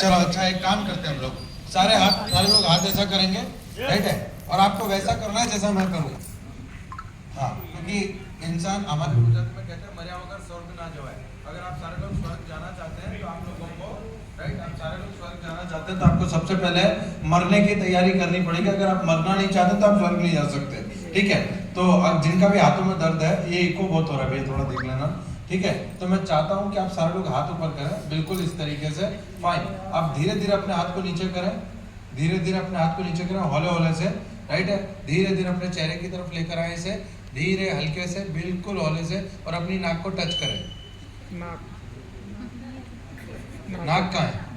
चलो अच्छा एक काम करते हैं हम लोग, सारे लोग हाथ ऐसा करेंगे, राइट है, और आपको वैसा करना है जैसा मैं करूँ। हाँ, क्योंकि इंसान हमारे गुजरात में कहते हैं मर्या वगर स्वर्ग ना जाए। अगर आप सारे लोग स्वर्ग जाना चाहते हैं तो आप लोगों को, राइट, आप सारे लोग स्वर्ग जाना चाहते हैं तो आपको सबसे पहले मरने की तैयारी करनी पड़ेगी। अगर आप मरना नहीं चाहते तो आप स्वर्ग नहीं जा सकते, ठीक है। तो अब जिनका भी हाथों में दर्द है, ये इको बहुत हो रहा है भैया, थोड़ा देख लेना, ठीक है। तो मैं चाहता हूँ कि आप सारे लोग हाथ ऊपर करें, बिल्कुल इस तरीके से, फाइन। आप धीरे धीरे अपने हाथ को नीचे करें, धीरे धीरे अपने हाथ को नीचे करें, हौले हौले से, राइट है। धीरे धीरे अपने चेहरे की तरफ लेकर आए इसे, धीरे हल्के से, बिल्कुल हौले से, और अपनी नाक को टच करें। नाक कहाँ है?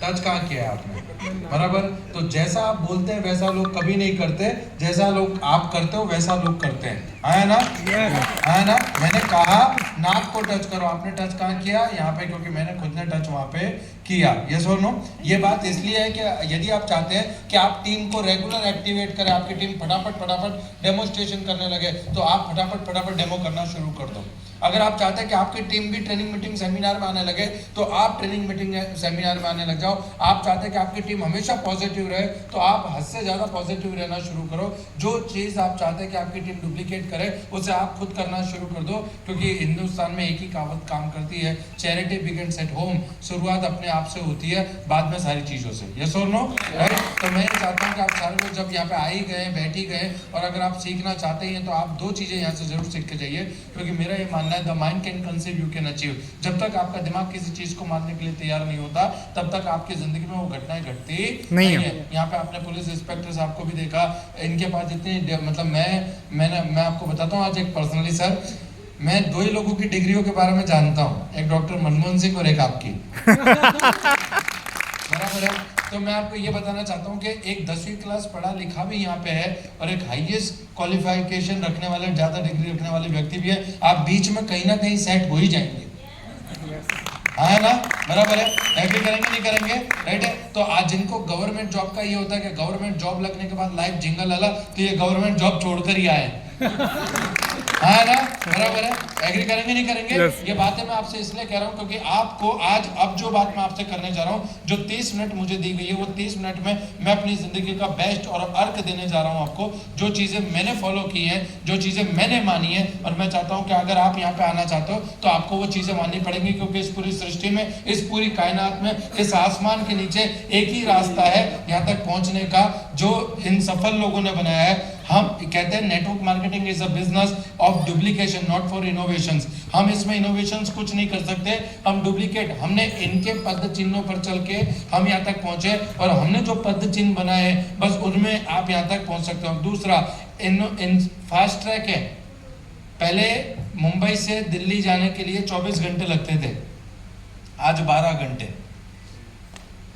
टच कहाँ किया है आपने? बराबर। तो जैसा आप बोलते हैं वैसा लोग कभी नहीं करते, जैसा लोग आप करते हो वैसा लोग करते हैं। आया ना? आया ना? मैंने कहा नाक को टच करो, आपने टच कहाँ किया? यहाँ पे, क्योंकि मैंने खुद ने टच वहाँ पे किया। यस और नो? ये बात इसलिए है कि यदि आप चाहते हैं कि आप टीम को रेगुलर एक्टिवेट करें, आपकी टीम फटाफट डेमोन्स्ट्रेशन करने लगे, तो आप फटाफट डेमो करना शुरू कर दो। अगर आप चाहते हैं कि आपकी टीम भी ट्रेनिंग मीटिंग सेमिनार में आने लगे, तो आप ट्रेनिंग मीटिंग सेमिनार में आने लग जाओ। आप चाहते हैं कि आपकी टीम हमेशा पॉजिटिव रहे, तो आप हद से ज़्यादा पॉजिटिव रहना शुरू करो। जो चीज़ आप चाहते हैं कि आपकी टीम डुप्लीकेट करे, उसे आप खुद करना शुरू कर दो, क्योंकि हिंदुस्तान में एक ही कहावत काम करती है, चैरिटी बिगिंस एट होम। शुरुआत अपने आप से होती है, बाद में सारी चीज़ों से। यस और नो? राइट। तो मैं चाहता हूँ कि आप सारे लोग जब यहाँ पे आ ही गए, बैठ ही गए, और अगर आप सीखना चाहते हैं तो आप दो चीज़ें यहाँ से जरूर सीख के जाइए, क्योंकि मेरा ये मानना है, the mind can conceive, you can achieve. जब तक आपका दिमाग किसी चीज़ को मानने के लिए तैयार नहीं होता, तब तक आपकी जिंदगी में वो घटनाएं घटती नहीं है। यहाँ पे आपने पुलिस इंस्पेक्टर साहब को भी देखा, इनके पास जितनी, मतलब मैं आपको बताता हूँ आज एक पर्सनली सर, मैं दो ही लोगों की डिग्रियों के बारे में जानता हूँ, एक डॉक्टर मनमोहन सिंह और एक आपकी। बराबर है। तो मैं आपको ये बताना चाहता हूँ कि एक 10वीं क्लास पढ़ा लिखा भी यहाँ पे है, और एक हाईएस्ट क्वालिफिकेशन रखने वाले, ज़्यादा डिग्री रखने वाले व्यक्ति भी है। आप बीच में कहीं ना कहीं सेट हो ही जाएंगे, है ना? बराबर है। एग्री करेंगे नहीं करेंगे? राइट है। तो आज जिनको गवर्नमेंट जॉब का ये होता है कि गवर्नमेंट जॉब लगने के बाद लाइफ जिंगल वाला, तो ये गवर्नमेंट जॉब छोड़कर ही आए, है ना? बराबर है। एग्री करेंगे नहीं करेंगे? ये बातें मैं आपसे इसलिए कह रहा हूँ क्योंकि आपको आज, अब जो बात मैं आपसे करने जा रहा हूँ, जो 30 मिनट मुझे दी गई है, वो 30 मिनट में मैं अपनी जिंदगी का बेस्ट और अर्क देने जा रहा हूँ आपको। जो चीजें मैंने फॉलो की हैं, जो चीजें मैंने मानी है, और मैं चाहता हूँ कि अगर आप यहाँ पे आना चाहते हो तो आपको वो चीजें माननी पड़ेंगी, क्योंकि इस पूरी सृष्टि में, इस पूरी कायनात में, इस आसमान के नीचे एक ही रास्ता है यहाँ तक पहुंचने का, जो इन सफल लोगों ने बनाया है। हम कहते हैं network marketing is a business of duplication, not for innovations. हम इसमें इनोवेशंस कुछ नहीं कर सकते, हम डुप्लीकेट, हमने इनके पद चिन्हों पर चल के हम यहाँ तक पहुंचे, और हमने जो पद चिन्ह बनाए बस उनमें आप यहाँ तक पहुंच सकते हो। दूसरा, इन फास्ट ट्रैक है। पहले मुंबई से दिल्ली जाने के लिए 24 घंटे लगते थे, आज 12 घंटे,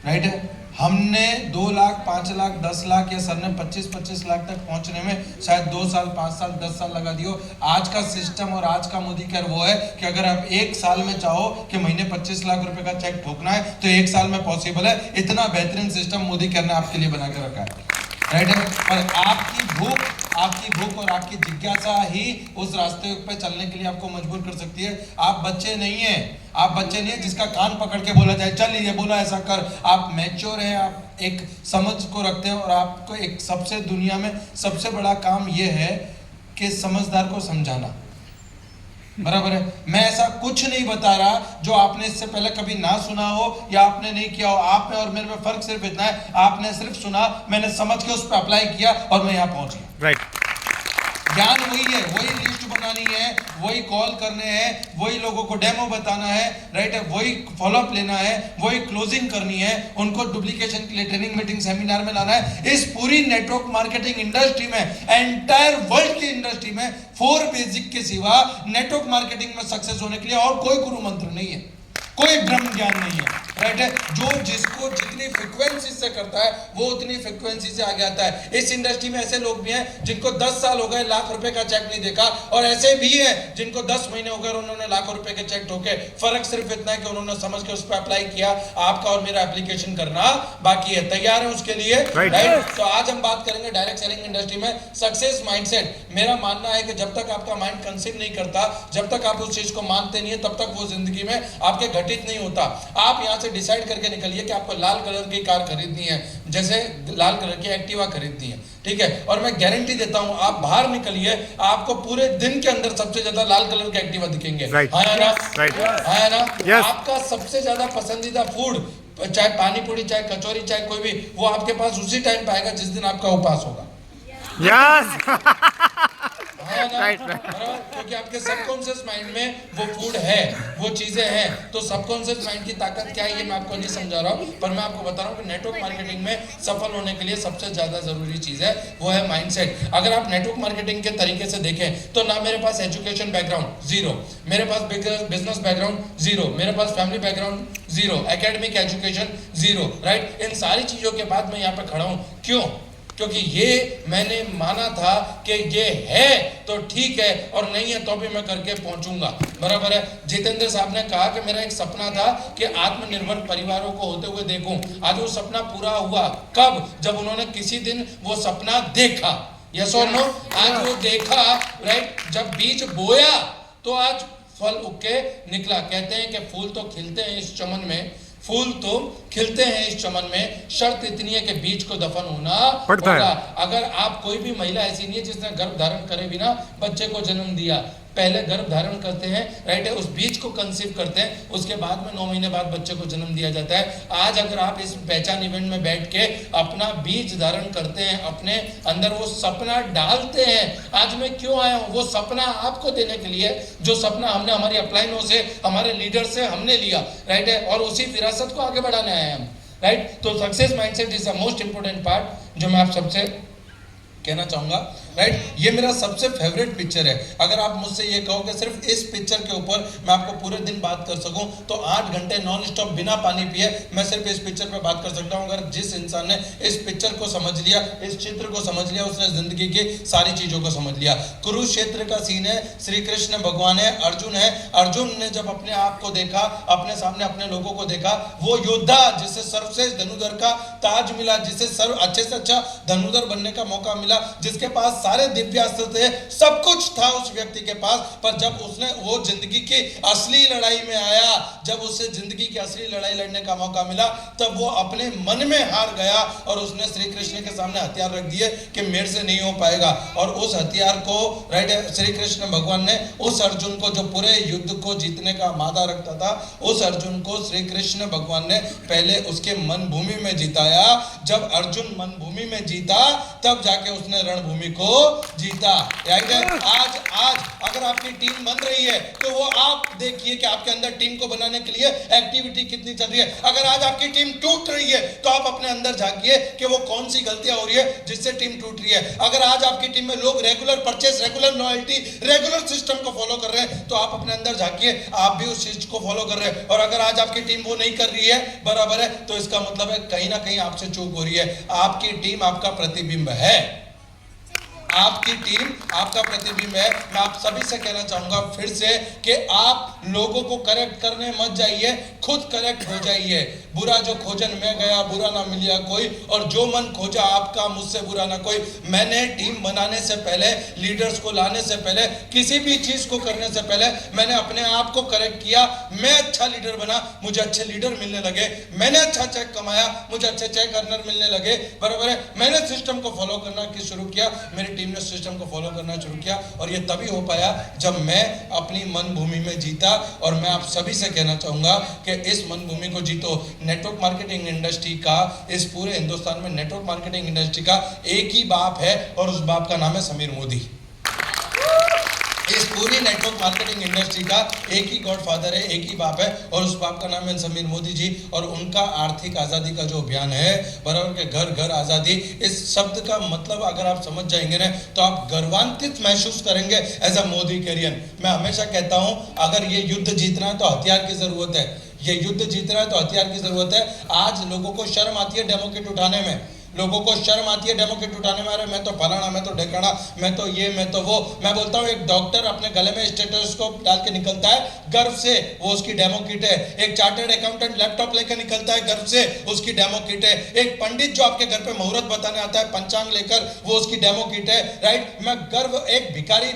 राइट है। हमने 2 लाख, 5 लाख, 10 लाख, या सर ने 25-25 लाख तक पहुंचने में शायद 2 साल, 5 साल, 10 साल लगा दियो। आज का सिस्टम और आज का मोदी केयर वो है कि अगर आप 1 साल में चाहो कि महीने 25 लाख रुपए का चेक ठोकना है, तो 1 साल में पॉसिबल है। इतना बेहतरीन सिस्टम मोदी केयर ने आपके लिए बना के रखा है, राइट है। और आपकी भूख और आपकी जिज्ञासा ही उस रास्ते पे चलने के लिए आपको मजबूर कर सकती है। आप बच्चे नहीं है जिसका कान पकड़ के बोला जाए चल ये बोला ऐसा कर। आप मैच्योर है, आप एक समझ को रखते हैं, और आपको एक सबसे, दुनिया में सबसे बड़ा काम ये है कि समझदार को समझाना। बराबर है। मैं ऐसा कुछ नहीं बता रहा जो आपने इससे पहले कभी ना सुना हो या आपने नहीं किया हो। आप में और मेरे में फर्क सिर्फ इतना है, आपने सिर्फ सुना, मैंने समझ के उस पर अप्लाई किया और मैं यहाँ पहुंच गया। राइट। ज्ञान वही है, वही लिस्ट बनानी है, वही कॉल करने हैं, वही लोगों को डेमो बताना है, राइट है, वही फॉलोअप लेना है, वही क्लोजिंग करनी है, उनको डुप्लीकेशन के लिए ट्रेनिंग मीटिंग सेमिनार में लाना है। इस पूरी नेटवर्क मार्केटिंग इंडस्ट्री में, एंटायर वर्ल्ड की इंडस्ट्री में 4 बेसिक के सिवा नेटवर्क मार्केटिंग में सक्सेस होने के लिए और कोई गुरु मंत्र नहीं है, कोई ब्रह्म ज्ञान नहीं है, राइट है। जो जिसको जितनी फ्रीक्वेंसी से करता है वो उतनी फ्रीक्वेंसी से आगे आता है। इस इंडस्ट्री में ऐसे लोग भी हैं जिनको 10 साल हो गए लाख रुपए का चेक नहीं देखा, और ऐसे भी हैं जिनको 10 महीने हो गए और उन्होंने लाखों रुपए के चेक ठोके। फर्क सिर्फ इतना है कि उन्होंने समझ के उस पर अप्लाई किया। आपका और मेरा एप्लीकेशन करना बाकी है। तैयार है उसके लिए? राइट। तो आज हम बात करेंगे डायरेक्ट सेलिंग इंडस्ट्री में सक्सेस माइंडसेट। मेरा मानना है कि जब तक आपका माइंड कंसीव नहीं करता, जब तक आप उस चीज को मानते नहीं है, तब तक वो जिंदगी में आपके घटित नहीं होता। आप यहाँ से डिसाइड करके निकलिए कि आपको लाल कलर की कार खरीदनी है, जैसे लाल कलर की एक्टिवा खरीदनी है, ठीक है, और मैं गारंटी देता हूं आप बाहर निकलिए, आपको पूरे दिन के अंदर सबसे ज्यादा लाल कलर के एक्टिवा दिखेंगे। है ना? आपका सबसे ज्यादा पसंदीदा फूड, चाहे पानी पूरी, चाहे कचौरी, चाहे कोई भी, वो आपके पास उसी टाइम पाएगा जिस दिन आपका उपवास होगा। क्योंकि आपके सबकॉन्शियस माइंड में वो फूड है, वो चीजें हैं। तो सबकॉन्शियस माइंड की ताकत क्या है ये मैं आपको नहीं समझा रहा हूँ, पर मैं आपको बता रहा हूँ कि नेटवर्क मार्केटिंग में सफल होने के लिए सबसे ज्यादा जरूरी चीज है वो है माइंडसेट। अगर आप नेटवर्क मार्केटिंग के तरीके से देखें तो ना मेरे पास एजुकेशन बैकग्राउंड जीरो, मेरे पास बिजनेस बैकग्राउंड जीरो, मेरे पास family background zero, academic education zero, right. इन सारी चीजों के बाद मैं यहाँ पे खड़ा हूँ। क्यों? क्योंकि ये मैंने माना था कि ये है तो ठीक है, और नहीं है तो भी मैं करके पहुंचूंगा, बराबर है। जितेंद्र साहब ने कहा कि मेरा एक सपना था कि आत्मनिर्भर परिवारों को होते हुए देखूं। आज वो सपना पूरा हुआ। कब? जब उन्होंने किसी दिन वो सपना देखा। यस और नो? आज वो देखा, राइट। जब बीज बोया तो आज फल उग के निकला। कहते हैं कि फूल तो खिलते हैं इस चमन में, फूल तो खिलते हैं इस चमन में, शर्त इतनी है कि बीज को दफन होना पड़ता है। अगर आप, कोई भी महिला ऐसी नहीं है जिसने गर्भ धारण करे बिना बच्चे को जन्म दिया। पहले गर्भ धारण करते हैं, राइट है, उस बीज को कंसीव करते हैं, उसके बाद में 9 महीने बाद बच्चे को जन्म दिया जाता है। आज अगर आप इस पहचान इवेंट में बैठ के अपना बीज धारण करते हैं, अपने अंदर वो सपना डालते हैं। आज मैं क्यों आया हूं? वो सपना आपको देने के लिए, जो सपना हमने हमारी अपलाइनों से, हमारे लीडर से हमने लिया, राइट है, और उसी विरासत को आगे बढ़ाने आए हम, राइट। तो success mindset is the most important part जो मैं आप सबसे कहना चाहूंगा, राइट। ये मेरा सबसे फेवरेट पिक्चर है। अगर आप मुझसे ये कहो कि सिर्फ इस पिक्चर के ऊपर मैं आपको पूरे दिन बात कर सकूं तो 8 घंटे नॉन स्टॉप बिना पानी पिए मैं सिर्फ इस पिक्चर पे बात कर सकता हूं। अगर जिस इंसान ने इस पिक्चर को समझ लिया, इस चित्र को समझ लिया, उसने जिंदगी की सारी चीजों को समझ लिया। कुरुक्षेत्र का सीन है, श्री कृष्ण भगवान है, अर्जुन है। अर्जुन ने जब अपने आप को देखा, अपने सामने अपने लोगों को देखा, वो योद्धा जिसे सर्वश्रेष्ठ धनुर्धर का ताज मिला, जिसे सर्व अच्छे से अच्छा धनुर्धर बनने का मौका मिला, जिसके पास सारे दिव्यास्त्र थे, सब कुछ था उस व्यक्ति के पास, पर जब उसने वो जिंदगी की असली लड़ाई में आया, जब उसे जिंदगी की असली लड़ाई लड़ने का मौका मिला, तब वो अपने मन में हार गया और उसने श्री कृष्ण के सामने हथियार रख दिए कि मेरे से नहीं हो पाएगा। और उस हथियार को, राइट, श्री कृष्ण भगवान ने उस अर्जुन को, जो पूरे युद्ध को जीतने का मादा रखता था, उस अर्जुन को श्री कृष्ण भगवान ने पहले उसके मन भूमि में जिताया। जब अर्जुन मन भूमि में जीता तब जाके उसने रणभूमि को जीता, राइट है। आज अगर आपकी टीम बन रही है तो वो आप देखिए कि आपके अंदर टीम को बनाने के लिए एक्टिविटी कितनी चल रही है। अगर आज आपकी टीम टूट रही है तो आप अपने अंदर झांकिए कि वो कौन सी गलतियां हो रही है जिससे टीम टूट रही है। अगर आज आपकी टीम में लोग regular purchase, regular loyalty, regular system को फॉलो कर रहे हैं तो आप अपने अंदर झांकिए, आप भी उस चीज को फॉलो कर रहे हैं। और अगर आज आपकी टीम वो नहीं कर रही है, बराबर है, तो इसका मतलब है कहीं ना कहीं आपसे चूक हो रही है। आपकी टीम आपका प्रतिबिंब है, आपकी टीम आपका प्रतिबिंब है। मैं आप सभी से कहना चाहूंगा फिर से कि आप लोगों को करेक्ट करने मत जाइए, खुद करेक्ट हो जाइए। बुरा जो खोजन मैं गया, बुरा ना मिलिया कोई, और जो मन खोजा आपका, मुझसे बुरा ना कोई। मैंने टीम बनाने से पहले, लीडर्स को लाने से पहले, किसी भी चीज को करने से पहले मैंने अपने आप को करेक्ट किया। मैं अच्छा लीडर बना, मुझे अच्छे लीडर मिलने लगे। मैंने अच्छा चेक कमाया, मुझे अच्छे चेक अर्नर मिलने लगे, बराबर है। मैंने सिस्टम को फॉलो करना शुरू किया, मेरी टीम ने सिस्टम को फॉलो करना शुरू किया, और ये तभी हो पाया जब मैं अपनी मन भूमि में जीता। और मैं आप सभी से कहना चाहूंगा कि इस मन भूमि को जीतो। नेटवर्क मार्केटिंग इंडस्ट्री का, इस पूरे हिंदुस्तान में नेटवर्क मार्केटिंग इंडस्ट्री का एक ही बाप है, और उस बाप का नाम है समीर मोदी। इस पूरी नेटवर्क मार्केटिंग इंडस्ट्री का एक ही गॉडफादर है, एक ही बाप है, और उस बाप का नाम है समीर मोदी जी। और उनका आर्थिक आजादी का जो अभियान है, बराबर के घर घर आजादी, इस शब्द का मतलब अगर आप समझ जाएंगे ना तो आप गर्वान्वित महसूस करेंगे एज अ मोदी कैरियन। मैं हमेशा कहता हूं, अगर ये युद्ध जीतना है तो हथियार की जरूरत है, ये युद्ध जीतना है तो हथियार की जरूरत है। आज लोगों को शर्म आती है डेमोक्रेट उठाने में, लोगों को शर्म आती है डेमो किट उठाने में, अरे मैं तो फलाना, मैं तो ढेकाना, मैं तो ये, मैं तो वो। मैं बोलता हूँ एक डॉक्टर अपने गले में स्टेथोस्कोप डाल के निकलता है गर्व से, वो उसकी डेमो किट है। एक चार्टर्ड अकाउंटेंट लैपटॉप लेकर निकलता है गर्व से, उसकी डेमो किट है। एक पंडित जो आपके घर पे मुहूर्त बताने आता है पंचांग लेकर, वो उसकी डेमो किट है, राइट। मैं गर्व, एक भिखारी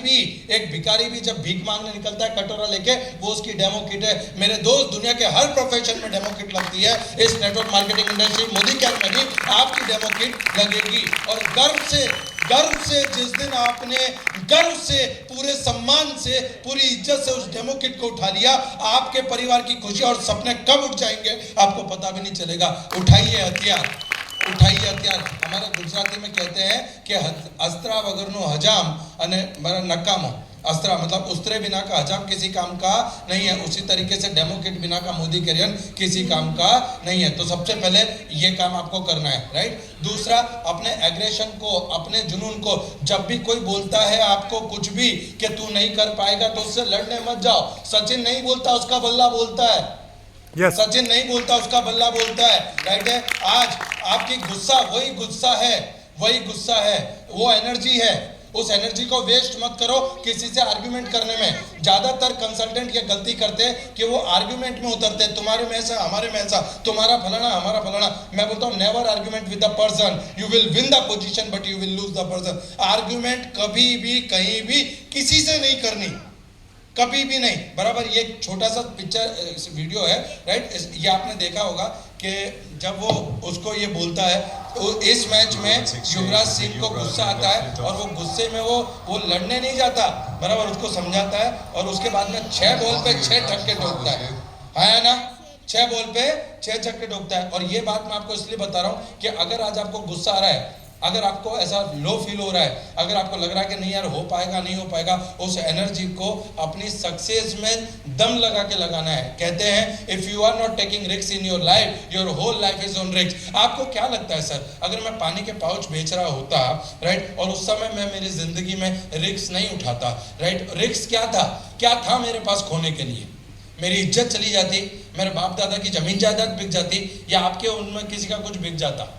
भी जब भीख मांगने निकलता है कटोरा लेके, वो उसकी डेमो किट है। मेरे दोस्त, दुनिया के हर प्रोफेशन में डेमो किट लगती है। इस network marketing industry Modi care में भी आपकी डेमो किट लगेगी। और गर्व से जिस दिन आपने गर्व से, पूरे सम्मान से, पूरी इज्जत से उस डेमो किट को उठा लिया, आपके परिवार की खुशी और सपने कब उठ जाएंगे आपको पता भी नहीं चलेगा। उठाइए हथियार, उठाइए हथियार। हमारे गुजराती में कहते हैं कि अस्त्रा वगरनु हजाम अने नकामो। अस्त्रा मतलब उस्त्रे बिना का हजाम किसी काम का नहीं है, उसी तरीके से डेमो किट बिना का मोदी कैरियर किसी काम का नहीं है। तो सबसे पहले ये काम आपको करना है, राइट। दूसरा, अपने एग्रेशन को, अपने जुनून को, जब भी कोई बोलता है आपको कुछ भी कि तू नहीं कर पाएगा, तो उससे लड़ने मत जाओ। सचिन नहीं बोलता, उसका बल्ला बोलता है। Yes. सचिन नहीं बोलता, उसका बल्ला बोलता है, राइट है। आज आपकी गुस्सा वही गुस्सा है, वो एनर्जी है। उस एनर्जी को वेस्ट मत करो किसी से आर्ग्यूमेंट करने में। ज्यादातर कंसल्टेंट ये गलती करते हैं कि वो आर्ग्यूमेंट में उतरते हैं, तुम्हारे में ऐसा, हमारे में ऐसा, तुम्हारा फलाना, हमारा फलाना। मैं बोलता हूँ never argument with the person, you will win the position but you will lose the person. Argument कभी भी कहीं भी किसी से नहीं करनी, कभी भी नहीं, बराबर। ये छोटा सा पिक्चर वीडियो है, राइट। ये आपने देखा होगा कि जब वो उसको ये बोलता है, तो इस मैच में युवराज सिंह को गुस्सा आता है और वो गुस्से में वो लड़ने नहीं जाता, बराबर, उसको समझाता है और उसके बाद में 6 बॉल पे 6 छक्के ठोकता है ना, 6 बॉल पे 6 छक्के ठोकता है। और ये बात मैं आपको इसलिए बता रहा हूँ कि अगर आज आपको गुस्सा आ रहा है, अगर आपको ऐसा लो फील हो रहा है, अगर आपको लग रहा है कि नहीं यार हो पाएगा नहीं हो पाएगा, उस एनर्जी को अपनी सक्सेस में दम लगा के लगाना है। कहते हैं if you are not taking risk in your life, your whole life is on risk. आपको क्या लगता है सर, अगर मैं पानी के पाउच बेच रहा होता, राइट, और उस समय मैं मेरी जिंदगी में रिस्क नहीं उठाता, राइट, रिस्क क्या था मेरे पास खोने के लिए? मेरी इज्जत चली जाती, मेरे बाप दादा की जमीन जायदाद बिक जाती, या आपके उनमें किसी का कुछ बिक जाता।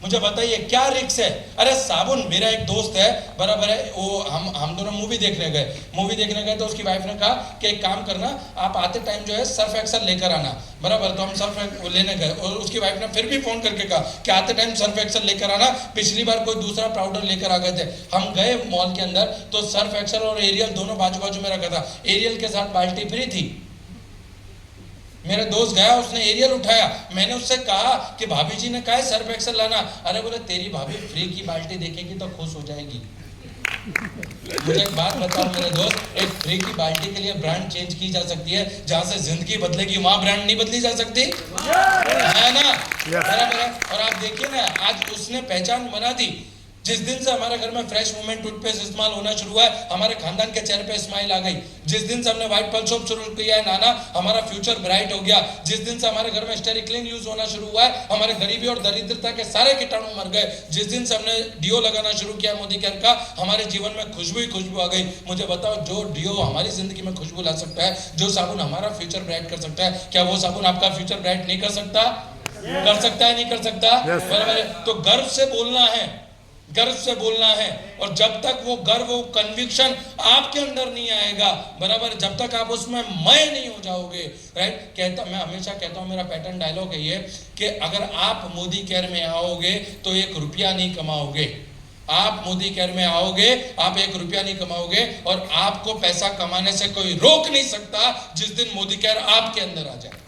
मुझे बताइए क्या रिस्क है? अरे साबुन, मेरा एक दोस्त है, बराबर है, वो हम दोनों मूवी देखने गए तो उसकी वाइफ ने कहा कि एक काम करना, आप आते टाइम जो है सर्फ एक्सल लेकर आना, बराबर। तो हम सर्फ लेने गए और उसकी वाइफ ने फिर भी फोन करके कहा कि आते टाइम सर्फ एक्सल लेकर आना, पिछली बार कोई दूसरा पाउडर लेकर आ गए थे। हम गए मॉल के अंदर तो सर्फ एक्सल और एरियल दोनों बाजू बाजू में रखा था, एरियल के साथ बाल्टी फ्री थी। मेरा दोस्त गया, उसने एरियल उठाया, मैंने उससे कहा कि भाभी जी ने कहा है सर्फ एक्सल लाना। अरे बोले तेरी भाभी फ्री की बाल्टी देखेगी तो खुश हो जाएगी। मुझे एक बात बताओ मेरे दोस्त, एक फ्री की बाल्टी के लिए ब्रांड चेंज की जा सकती है, जहां से जिंदगी बदलेगी वहां ब्रांड नहीं बदली जा सकती, है ना, बराबर है। और आप देखिए ना, आज उसने पहचान बना दी। जिस दिन से हमारे घर में फ्रेश मूवमेंट टूथपेस्ट इस्तेमाल होना शुरू हुआ है, हमारे खानदान के चेहरे पे स्माइल आ गई। जिस दिन से हमने व्हाइट पल्स सोप शुरू किया है नाना, हमारा फ्यूचर ब्राइट हो गया। जिस दिन से हमारे घर में स्टेरिक्लीन यूज होना शुरू हुआ है, हमारे गरीबी और दरिद्रता के सारे कीटाणु मर गए। जिस दिन से हमने डिओ लगाना शुरू किया मोदी केयर का, हमारे जीवन में खुशबू आ गई। मुझे बताओ, जो डिओ हमारी जिंदगी में खुशबू ला सकता है, जो साबुन हमारा फ्यूचर ब्राइट कर सकता है, क्या वो साबुन आपका फ्यूचर ब्राइट नहीं कर सकता? कर सकता है, नहीं कर सकता? बराबर है। तो गर्व से बोलना है, गर्व से बोलना है। और जब तक वो गर्व, वो कन्विक्शन आपके अंदर नहीं आएगा, बराबर, जब तक आप उसमें मय नहीं हो जाओगे, राइट। मैं हमेशा कहता हूं, मेरा पैटर्न डायलॉग है ये कि अगर आप मोदी केयर में आओगे तो 1 रुपया नहीं कमाओगे। आप मोदी केयर में आओगे, आप 1 रुपया नहीं कमाओगे, और आपको पैसा कमाने से कोई रोक नहीं सकता जिस दिन मोदी केयर आपके अंदर आ जाए।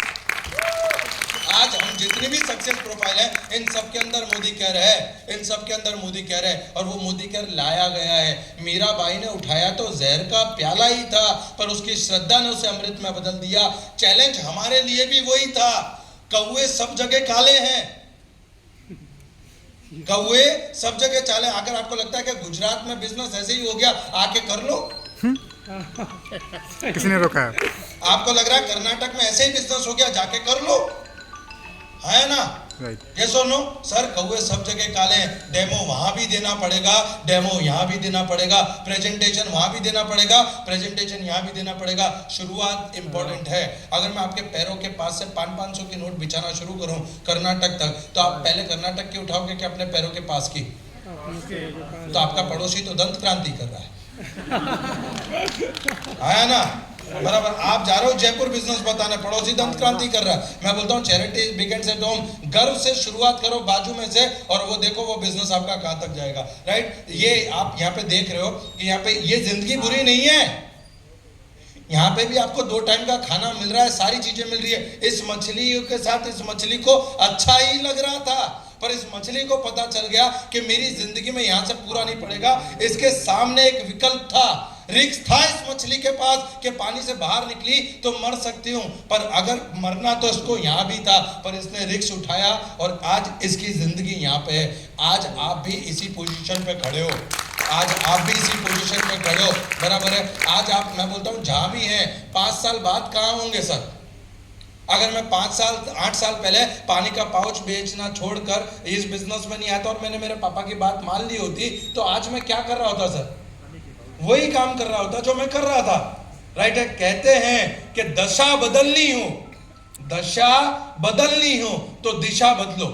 आज हम जितनी भी सक्सेस प्रोफाइल है, इन सब के अंदर मोदी केयर है, इन सब के अंदर मोदी केयर है। और वो मोदी केयर लाया गया है। मीराबाई ने उठाया तो जहर का प्याला ही था, पर उसकी श्रद्धा ने उसे अमृत में बदल दिया। चैलेंज हमारे लिए भी वही था। कौवे सब जगह काले हैं, कौवे सब जगह चाले। अगर आपको लगता है कि गुजरात में बिजनेस ऐसे ही हो गया, आके कर लो। किसने रोका है? आपको लग रहा है कर्नाटक में ऐसे ही बिजनेस हो गया, जाके कर लो, है ना। राइट। यस और नो सर, कौवे सब जगह काले हैं, डेमो वहां भी देना पड़ेगा, डेमो यहाँ भी देना पड़ेगा, प्रेजेंटेशन वहां भी देना पड़ेगा, प्रेजेंटेशन यहाँ भी देना पड़ेगा। शुरुआत इंपॉर्टेंट है। अगर मैं आपके पैरों के पास से 500-500 के नोट बिछाना शुरू करूं कर्नाटक तक, तो आप पहले कर्नाटक की उठाओगे कि अपने पैरों के पास की? तो आपका पड़ोसी तो दंत क्रांति कर रहा है, आया ना? बराबर। आप जा रहे हो जयपुर बिजनेस बताने, पड़ोसी दंत क्रांति कर रहा है। मैं बोलता हूँ चैरिटी बिगिंस एट होम। गर्व से शुरुआत करो बाजू में से, और वो देखो वो बिजनेस आपका कहां तक जाएगा। राइट। ये आप यहाँ पे देख रहे हो कि यहाँ पे ये जिंदगी बुरी नहीं है, यहाँ पे भी आपको 2 टाइम का खाना मिल रहा है, सारी चीजें मिल रही है। इस मछली के साथ इस मछली को अच्छा ही लग रहा था, पर इस मछली को पता चल गया कि मेरी जिंदगी में यहां से पूरा नहीं पड़ेगा। इसके सामने एक विकल्प था, रिस्क था इस मछली के पास कि पानी से बाहर निकली तो मर सकती हूं, पर अगर मरना तो इसको यहां भी था, पर इसने रिस्क उठाया और आज इसकी जिंदगी यहां पे है। आज आप भी इसी पोजीशन पे खड़े हो, आज आप भी इसी पोजीशन पे खड़े हो, बराबर है। आज आप, मैं बोलता हूं जहां भी हैं, 5 साल बाद कहां होंगे सर? अगर मैं 5 साल 8 साल पहले पानी का पाउच बेचना छोड़कर इस बिजनेस में नहीं आता और मैंने मेरे पापा की बात मान ली होती, तो आज मैं क्या कर रहा होता सर? वही काम कर रहा होता जो मैं कर रहा था। राइट है। कहते हैं कि दशा बदलनी हो, दशा बदलनी हो तो दिशा बदलो,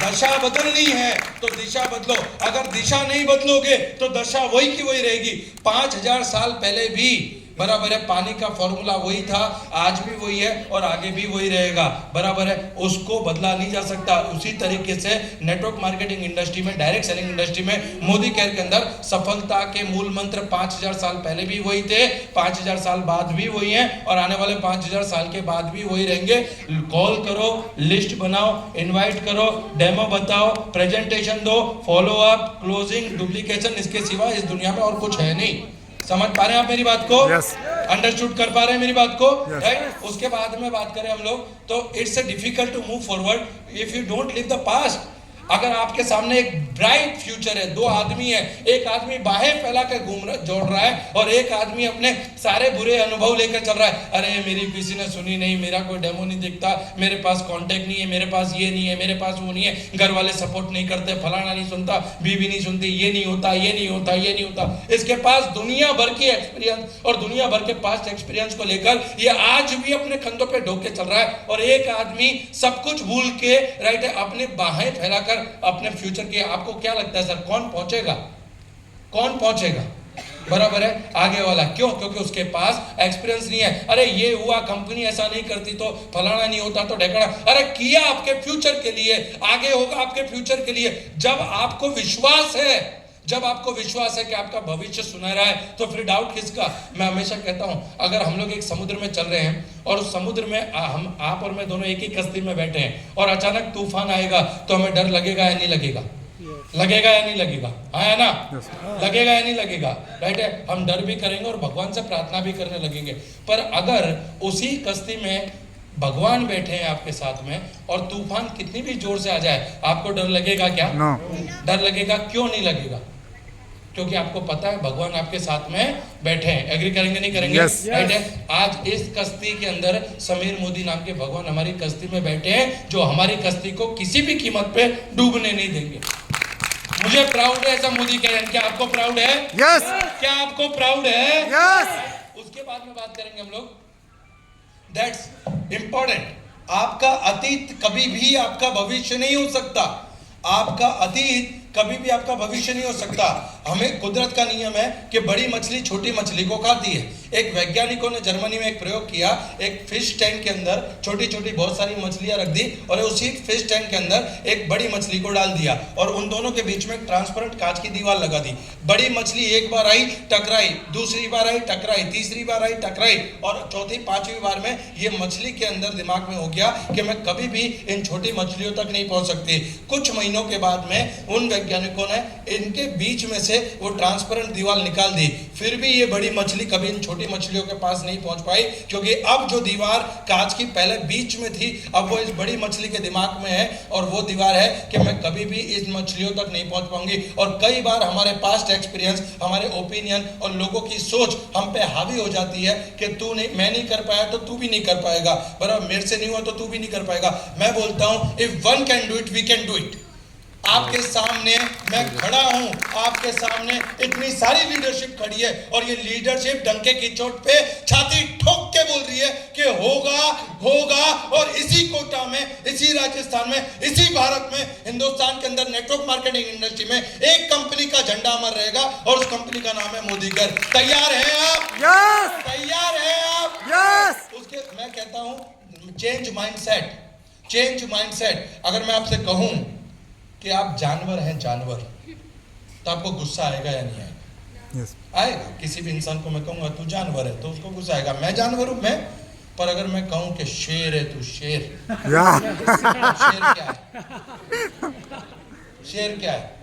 दशा बदलनी है तो दिशा बदलो। अगर दिशा नहीं बदलोगे तो दशा वही की वही रहेगी। 5000 साल पहले भी बराबर है पानी का फॉर्मूला वही था, आज भी वही है और आगे भी वही रहेगा, बराबर है। उसको बदला नहीं जा सकता। उसी तरीके से नेटवर्क मार्केटिंग इंडस्ट्री में, डायरेक्ट सेलिंग इंडस्ट्री में, मोदी केयर के अंदर सफलता के मूल मंत्र 5000 साल पहले भी वही थे, 5000 साल बाद भी वही हैं और आने वाले 5000 साल के बाद भी वही रहेंगे। कॉल करो, लिस्ट बनाओ, इनवाइट करो, डेमो बताओ, प्रेजेंटेशन दो, फॉलो अप, क्लोजिंग, डुप्लीकेशन, इसके सिवा इस दुनिया में और कुछ है नहीं। समझ पा रहे हैं आप मेरी बात को? Yes. अंडरस्टूड कर पा रहे हैं मेरी बात को? Yes. राइट। उसके बाद में बात करें हम लोग, तो it's difficult to move forward if you don't live the past. अगर आपके सामने एक ब्राइट फ्यूचर है, 2 आदमी है, एक आदमी बाहें फैला कर घूम रहा जोड़ रहा है और एक आदमी अपने सारे बुरे अनुभव लेकर चल रहा है। अरे मेरी किसी ने सुनी नहीं, मेरा कोई डेमो नहीं दिखता, मेरे पास कांटेक्ट नहीं है, मेरे पास ये नहीं है, मेरे पास वो नहीं है, घर वाले सपोर्ट नहीं करते, फलाना नहीं सुनता, बीवी नहीं सुनती, ये नहीं होता, ये नहीं होता, ये नहीं होता। इसके पास दुनिया भर की एक्सपीरियंस और दुनिया भर के पास्ट एक्सपीरियंस को लेकर ये आज भी अपने कंधों पे ढोक के चल रहा है। और एक आदमी सब कुछ भूल के, राइट है, अपने बाहें फैलाकर अपने फ्यूचर के, आपको क्या लगता है सर कौन पहुंचेगा? कौन पहुंचेगा? बराबर है, आगे वाला। क्यों? क्योंकि उसके पास एक्सपीरियंस नहीं है। अरे ये हुआ, कंपनी ऐसा नहीं करती तो फलाना नहीं होता तो ढेकड़ा। अरे किया आपके फ्यूचर के लिए, आगे होगा आपके फ्यूचर के लिए। जब आपको विश्वास है, जब आपको विश्वास है कि आपका भविष्य सुनहरा है, तो फिर डाउट किसका? मैं हमेशा कहता हूं, अगर हम लोग एक समुद्र में चल रहे हैं और उस समुद्र में हम, आप और मैं दोनों एक ही कश्ती में बैठे हैं और अचानक तूफान आएगा, तो हमें डर लगेगा या नहीं लगेगा? लगेगा या नहीं लगेगा? है ना? लगेगा या नहीं लगेगा? राइट है। हम डर भी करेंगे और भगवान से प्रार्थना भी करने लगेंगे। पर अगर उसी कश्ती में भगवान बैठे हैं आपके साथ में और तूफान कितनी भी जोर से आ जाए, आपको डर लगेगा क्या? No. डर लगेगा। क्यों नहीं लगेगा? क्योंकि आपको पता है भगवान आपके साथ में बैठे हैं। एग्री करेंगे नहीं करेंगे? Yes. राइट है। आज इस कश्ती के अंदर समीर मोदी नाम के भगवान हमारी कश्ती में बैठे हैं, जो हमारी कश्ती को किसी भी कीमत पे डूबने नहीं देंगे। मुझे प्राउड है ऐसा मोदी कह रहे हैं। क्या आपको प्राउड है? Yes. क्या आपको प्राउड है? Yes. उसके बाद में बात करेंगे हम लोग, दैट्स इंपॉर्टेंट। आपका अतीत कभी भी आपका भविष्य नहीं हो सकता। आपका अतीत कभी भी आपका भविष्य नहीं हो सकता। हमें कुदरत का नियम है कि बड़ी मछली छोटी मछली को खाती है। एक वैज्ञानिकों ने जर्मनी में एक प्रयोग किया, एक फिश टैंक के अंदर छोटी छोटी बहुत सारी मछलियां रख दी और उसी फिश टैंक के अंदर एक बड़ी मछली को डाल दिया और उन दोनों के बीच में एक ट्रांसपेरेंट कांच की दीवार लगा दी। बड़ी मछली एक बार आई, टकराई, दूसरी बार आई, टकराई, तीसरी बार आई, टकराई और चौथी पांचवी बार में ये मछली के अंदर दिमाग में हो गया कि मैं कभी भी इन छोटी मछलियों तक नहीं पहुंच सकती। कुछ महीनों के बाद में उन वैज्ञानिकों ने इनके बीच में से वो ट्रांसपेरेंट दीवार निकाल दी, फिर भी ये बड़ी मछली कभी इन छोटी मछलियों के पास नहीं पहुंच पाई, क्योंकि अब जो दीवार कांच की पहले बीच में थी, अब वो इस बड़ी मछली के दिमाग में है, और वो दीवार है कि मैं कभी भी इस मछलियों तक नहीं पहुंच पाऊंगी। और कई बार हमारे पास्ट एक्सपीरियंस, हमारे ओपिनियन और लोगों की सोच हम पे हावी हो जाती है कि तू नहीं, मैं नहीं कर पाया तो तू भी नहीं कर पाएगा, बराबर, मेरे से नहीं हुआ तो तू भी नहीं कर पाएगा। मैं बोलता हूं, if one can do it we can do it. आपके सामने मैं खड़ा हूं, आपके सामने इतनी सारी लीडरशिप खड़ी है, और ये लीडरशिप डंके की चोट पे छाती ठोक के बोल रही है कि होगा होगा। और इसी कोटा में, इसी राजस्थान में, इसी भारत में, हिंदुस्तान के अंदर नेटवर्क मार्केटिंग इंडस्ट्री में एक कंपनी का झंडा अमर रहेगा, और उस कंपनी का नाम है मोदी घर। तैयार हैं आप? यस तैयार हैं आप? यस उसके मैं कहता हूं चेंज माइंडसेट, चेंज माइंडसेट। अगर मैं आपसे कहूं कि आप जानवर हैं, जानवर, तो आपको गुस्सा आएगा या नहीं आएगा? यस आएगा। किसी भी इंसान को मैं कहूंगा तू जानवर है तो उसको गुस्सा आएगा, मैं जानवर हूं मैं। पर अगर मैं कहूं कि शेर है तू, शेर, या शेर क्या है? शेर क्या है?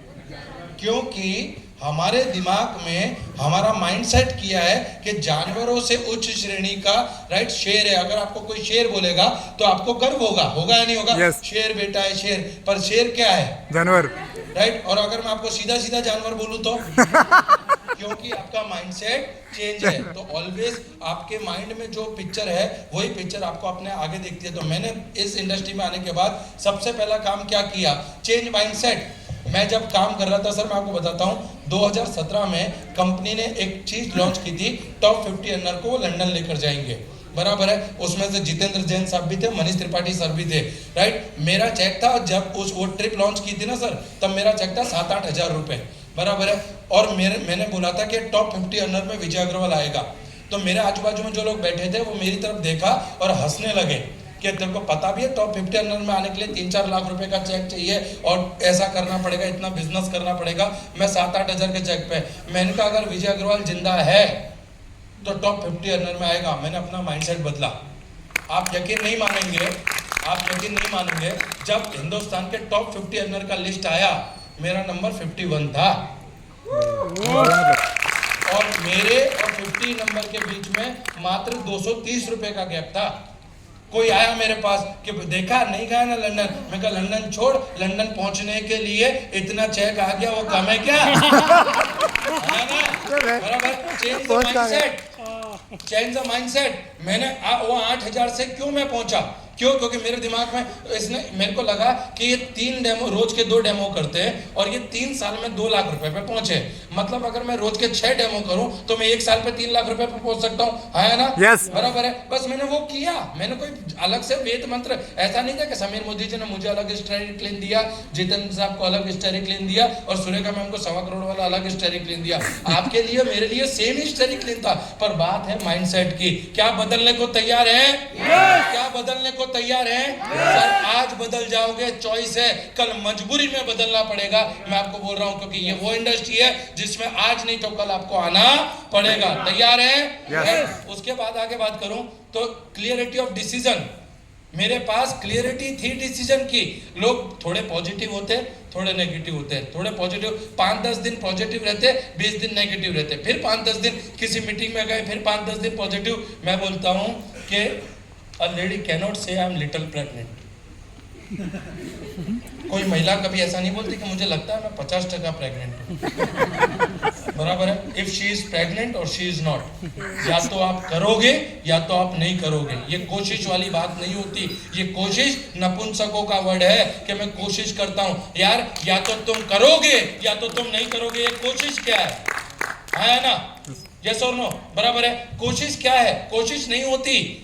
क्योंकि हमारे दिमाग में हमारा माइंडसेट किया है कि जानवरों से उच्च श्रेणी का, राइट, शेर है। अगर आपको कोई शेर बोलेगा तो आपको गर्व होगा, होगा या नहीं होगा? Yes. शेर बेटा है शेर, पर शेर क्या है? जानवर। राइट। और अगर मैं आपको सीधा सीधा जानवर बोलूं तो क्योंकि आपका माइंडसेट चेंज है, तो ऑलवेज आपके माइंड में जो पिक्चर है वही पिक्चर आपको अपने आगे दिखती है। तो मैंने इस इंडस्ट्री में आने के बाद सबसे पहला काम क्या किया? Change mindset. मैं जब काम कर रहा था सर, मैं आपको बताता हूँ, 2017 में कंपनी ने एक चीज लॉन्च की थी, टॉप 50 अर्नर को वो लंदन लेकर जाएंगे, बराबर है। उसमें से जितेंद्र जैन साहब भी थे, मनीष त्रिपाठी सर भी थे, राइट। मेरा चेक था, जब वो ट्रिप लॉन्च की थी ना सर, तब मेरा चेक था 7-8 हजार रुपए, बराबर है। और मैंने बोला था कि टॉप 50 अर्नर में विजय अग्रवाल आएगा। तो मेरे आजू बाजू में जो लोग बैठे थे वो मेरी तरफ देखा और हंसने लगे कि तेरे को पता भी है टॉप 50 अर्नर में आने के लिए 3-4 लाख रुपए का चेक चाहिए, और ऐसा करना पड़ेगा, इतना बिजनेस करना पड़ेगा। मैं 7-8 हजार के चेक पे, मैंने कहा अगर विजय अग्रवाल जिंदा है तो टॉप 50 अर्नर में आएगा। मैंने अपना माइंडसेट बदला। आप यकीन नहीं मानेंगे, आप यकीन नहीं मानेंगे, जब हिंदुस्तान के टॉप 50 अर्नर का लिस्ट आया, मेरा नंबर 51 था, और मेरे और 50 नंबर के बीच में मात्र 230 रुपए का गैप था। कोई आया मेरे पास कि देखा नहीं गया ना लंदन, मैं कहा लंदन छोड़, लंदन पहुंचने के लिए इतना चेक आ गया, वो कम है क्या? है ना? बराबर। Change the mindset, change the mindset. मैंने वो 8,000 से क्यों मैं पहुंचा? क्यों? क्योंकि मेरे दिमाग में इसने, मेरे को लगा कि ये 3 डेमो, रोज के 2 डेमो करते हैं, और ये 3 साल में 2 लाख रुपए पे पहुंचे। मतलब अगर मैं रोज के 6 डेमो करूं तो मैं 1 साल पे 3 लाख रुपए पे पहुंच सकता हूं, है ना? Yes. बराबर है। बस मैंने वो किया, मैंने कोई अलग से वेद मंत्र, ऐसा नहीं था कि समीर मोदी जी ने मुझे अलग स्टेरिक क्लीन दिया, जितेंद्र साहब को अलग स्टेरिक क्लीन दिया, और सुरेखा मैम को 1.25 करोड़ वाला अलग स्टेरिक क्लीन दिया। आपके लिए, मेरे लिए सेम ही स्टेरिक क्लीन था, पर बात है माइंडसेट की। क्या बदलने को तैयार है? क्या बदलने को तैयार है? सर आज बदल जाओगे, चॉइस है, कल मजबूरी में बदलना पड़ेगा। मैं आपको बोल रहा हूं, क्योंकि ये वो इंडस्ट्री है जिसमें आज नहीं तो कल आपको आना पड़ेगा। तैयार है? Yes. उसके बाद आगे बात करूं तो क्लियरिटी ऑफ डिसीजन। मेरे पास क्लियरिटी थी डिसीजन की। लोग थोड़े पॉजिटिव होते, थोड़े नेगेटिव होते हैं। थोड़े पॉजिटिव 5-10 दिन पॉजिटिव रहते, 20 दिन नेगेटिव रहते, फिर 5-10 दिन किसी मीटिंग में गए, फिर 5-10 दिन पॉजिटिव। मैं बोलता हूं कि a lady cannot say I am little pregnant. कोई महिला कभी ऐसा नहीं बोलती कि मुझे लगता है मैं 50% प्रेग्नेंट हूं, बराबर है। इफ शी इज प्रेग्नेंट और शी इज नॉट, या तो आप करोगे या तो आप नहीं करोगे। ये कोशिश वाली बात नहीं होती। ये कोशिश नपुंसकों का वर्ड है कि मैं कोशिश करता हूं। यार, या तो तुम करोगे या तो तुम नहीं करोगे। ये कोशिश क्या है ना? यस और नो, बराबर है। कोशिश क्या है? कोशिश नहीं होती,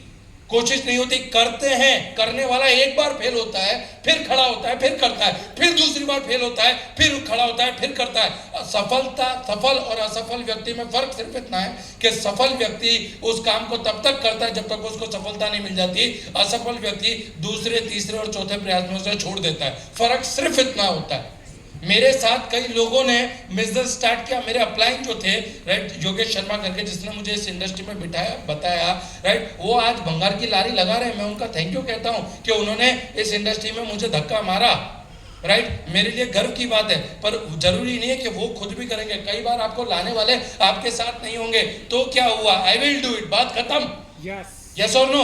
कोशिश नहीं होती, करते हैं। करने वाला एक बार फेल होता है, फिर खड़ा होता है, फिर करता है, फिर दूसरी बार फेल होता है, फिर खड़ा होता है, फिर करता है। सफल और असफल व्यक्ति में फर्क सिर्फ इतना है कि सफल व्यक्ति उस काम को तब तक करता है जब तक उसको सफलता नहीं मिल जाती। असफल व्यक्ति दूसरे, तीसरे और चौथे प्रयास में उसे छोड़ देता है। फर्क सिर्फ इतना होता है। मेरे साथ कई लोगों ने बिजनेस स्टार्ट किया, मेरे अपलाइन जो थे, राइट, योगेश शर्मा करके, जिसने मुझे इस इंडस्ट्री में बिठाया, बताया, राइट, वो आज भंगार की लारी लगा रहे हैं। मैं उनका थैंक यू कहता हूं कि उन्होंने इस इंडस्ट्री में मुझे धक्का मारा, राइट, मेरे लिए गर्व की बात है, पर जरूरी नहीं है कि वो खुद भी करेंगे। कई बार आपको लाने वाले आपके साथ नहीं होंगे, तो क्या हुआ, आई विल डू इट, बात खत्म। यस और नो,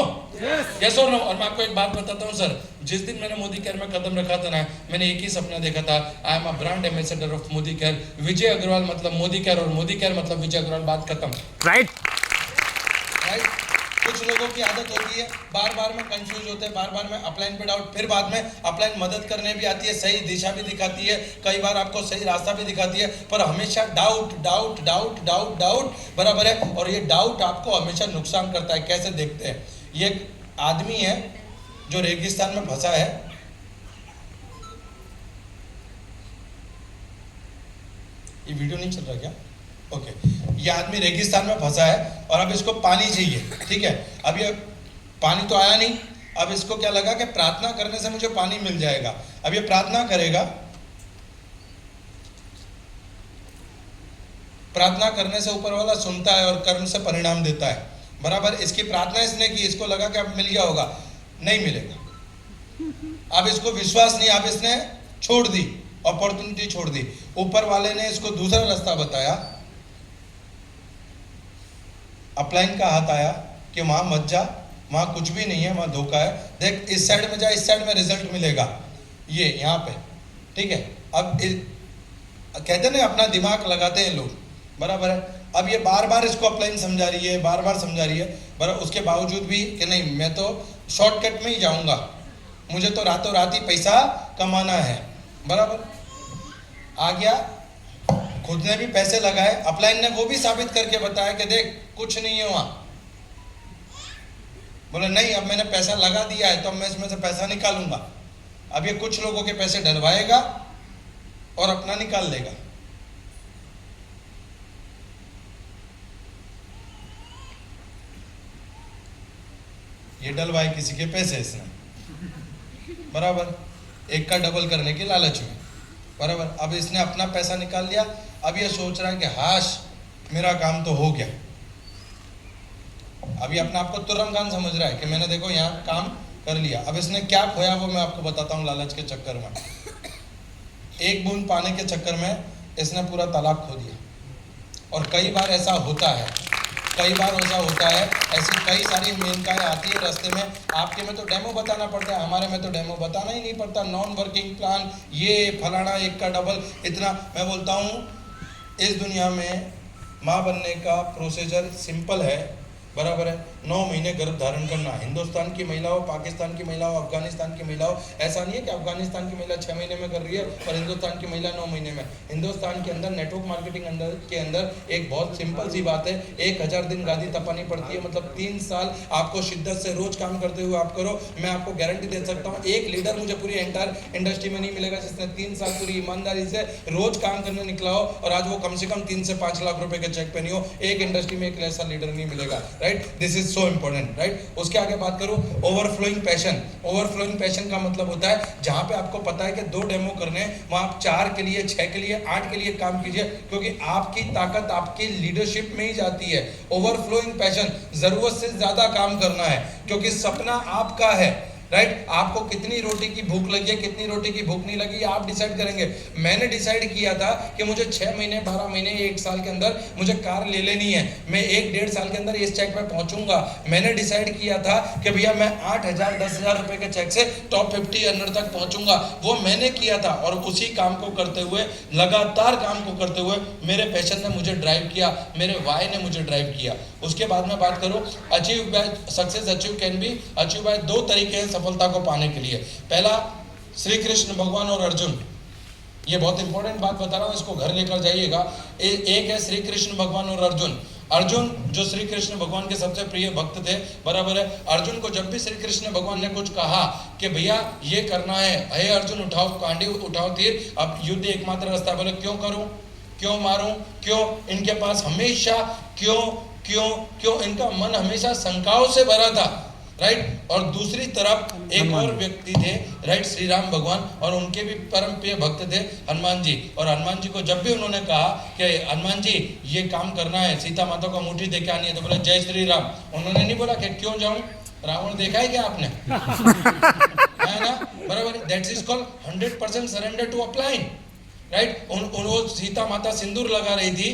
यस और नो। और मैं आपको एक बात बताता हूँ सर, जिस दिन मैंने मोदी केयर में कदम रखा था ना, मैंने एक ही सपना देखा था, I am a brand ambassador of Modi care. Vijay Agarwal मतलब मोदी केयर और मोदी केयर मतलब विजय अग्रवाल, बात खत्म। राइट। कुछ लोगों की आदत होती है बार बार में कंफ्यूज होते हैं, बार बार में अपलाइन पे डाउट, फिर बाद में अपलाइन मदद करने भी आती है, सही दिशा भी दिखाती है, कई बार आपको सही रास्ता भी दिखाती है, पर हमेशा doubt doubt doubt doubt doubt, बराबर है। और ये डाउट आपको हमेशा नुकसान करता है। कैसे देखते हैं, ये एक आदमी है जो रेगिस्तान में फंसा है, ये वीडियो नहीं चल रहा क्या? ओके, ये आदमी रेगिस्तान में फंसा है और अब इसको पानी चाहिए, ठीक है। अब ये पानी तो आया नहीं, अब इसको क्या लगा कि प्रार्थना करने से मुझे पानी मिल जाएगा। अब ये प्रार्थना करेगा, प्रार्थना करने से ऊपर वाला सुनता है और कर्म से परिणाम देता है, बराबर। इसकी प्रार्थना इसने की, इसको लगा कि अब मिल गया होगा, नहीं मिलेगा। अब इसको विश्वास नहीं, अब इसने छोड़ दी, अपॉर्चुनिटी छोड़ दी। ऊपर वाले ने इसको दूसरा रास्ता बताया, अपलाइन का हाथ आया कि वहां मत जा, वहां कुछ भी नहीं है, वहां धोखा है, देख इस साइड में जा, इस साइड में रिजल्ट मिलेगा, ये यहाँ पे, ठीक है। अब कहते ना अपना दिमाग लगाते हैं लोग, बराबर है। अब ये बार बार इसको अपलाइन समझा रही है, बार बार समझा रही है, बराबर। उसके बावजूद भी कि नहीं, मैं तो शॉर्टकट में ही जाऊंगा, मुझे तो रातों रात ही पैसा कमाना है, बराबर। आ गया, खुद ने भी पैसे लगाए, अपलाइन ने वो भी साबित करके बताया कि देख कुछ नहीं है वहां। बोले नहीं, अब मैंने पैसा लगा दिया है तो अब मैं इसमें से पैसा निकालूंगा। अब ये कुछ लोगों के पैसे डलवाएगा और अपना निकाल लेगा। ये डलवाए किसी के पैसे इसने, बराबर, एक का डबल करने की लालच में, बराबर। अब इसने अपना पैसा निकाल लिया, अब ये सोच रहा है कि हाश मेरा काम तो हो गया। अभी अपने आप को तुर्रम खान समझ रहा है कि मैंने देखो यहाँ काम कर लिया। अब इसने क्या खोया वो मैं आपको बताता हूँ। लालच के चक्कर में, एक बूंद पाने के चक्कर में इसने पूरा तालाब खो दिया। और कई बार ऐसा होता है, कई बार ऐसा होता है, ऐसी कई सारी मेनकाएं आती है रास्ते में। आपके में तो डेमो बताना पड़ता है, हमारे में तो डेमो बताना ही नहीं पड़ता। नॉन वर्किंग प्लान, ये फलाना, एक का डबल, इतना। मैं बोलता हूँ इस दुनिया में माँ बनने का प्रोसीजर सिंपल है, बराबर है। 9 महीने गर्भ धारण करना। हिंदुस्तान की महिला हो, पाकिस्तान की महिला हो, अफगानिस्तान की महिला हो, ऐसा नहीं है कि अफगानिस्तान की महिला 6 महीने में कर रही है और हिंदुस्तान की महिला 9 महीने में। हिंदुस्तान के अंदर नेटवर्क मार्केटिंग के अंदर एक बहुत सिंपल सी बात है, 1000 दिन गादी तपानी पड़ती है। मतलब 3 साल आपको शिद्दत से रोज काम करते हुए आप करो। मैं आपको गारंटी दे सकता हूँ, एक लीडर मुझे पूरी एंटायर इंडस्ट्री में नहीं मिलेगा जिसने 3 साल पूरी ईमानदारी से रोज काम करने निकला हो और आज वो कम से कम 3 से 5 लाख रुपए के चेक पे नहीं हो। एक इंडस्ट्री में एक ऐसा लीडर नहीं मिलेगा, right. This is so important, right. उसके आगे बात करूं, ओवरफ्लोइंग पैशन। ओवरफ्लोइंग पैशन का मतलब होता है जहां पे आपको पता है कि 2 डेमो करने, वहां आप 4 के लिए, 6 के लिए, 8 के लिए काम कीजिए, क्योंकि आपकी ताकत आपकी लीडरशिप में ही जाती है। ओवरफ्लोइंग पैशन, जरूरत से ज्यादा काम करना है, क्योंकि सपना आपका है, राइट। आपको कितनी रोटी की भूख लगी है, कितनी रोटी की भूख नहीं लगी, आप डिसाइड करेंगे। मैंने डिसाइड किया था कि मुझे 6 महीने, 12 महीने, 1 साल के अंदर मुझे कार ले लेनी है। मैं 1-1.5 साल के अंदर इस चेक पे पहुंचूंगा। मैंने डिसाइड किया था कि भैया मैं 8,000, 10,000 रुपए के चेक से टॉप 50 अर्नर तक पहुंचूंगा। वो मैंने किया था और उसी काम को करते हुए, लगातार काम को करते हुए, मेरे पैशन ने मुझे ड्राइव किया, मेरे वाई ने मुझे ड्राइव किया। उसके बाद में बात करूं, achieve by success, achieve can be achieve by 2 तरीके हैं सफलता को पाने के लिए। पहला, श्री कृष्ण भगवान और अर्जुन। ये बहुत इंपॉर्टेंट बात बता रहा हूं, इसको घर लेकर जाइएगा। एक है श्री कृष्ण भगवान और अर्जुन। अर्जुन जो श्री कृष्ण भगवान के सबसे प्रिय भक्त थे, बराबर है। अर्जुन को जब भी श्री कृष्ण भगवान ने कुछ कहा कि भैया ये करना है, हे अर्जुन उठाओ कांडी, उठाओ तीर, अब युद्ध एकमात्र रास्ता। बोले क्यों करूं, क्यों मारूं, क्यों? इनके पास हमेशा क्यों क्यों क्यों, इनका मन हमेशा शंकाओं से भरा था, राइट। और दूसरी तरफ एक और व्यक्ति थे, राइट, श्री राम भगवान, और उनके भी परम प्रिय भक्त थे हनुमान जी। और हनुमान जी को जब भी उन्होंने कहा कि हनुमान जी ये काम करना है, सीता माता को अंगूठी देके आनी है, तो बोला जय श्री राम। उन्होंने नहीं बोला कि क्यों जाऊं, रावण देखा है क्या आपने? है ना, बराबर। That is called 100% surrender to upline, right. वो सीता माता सिंदूर लगा रही थी,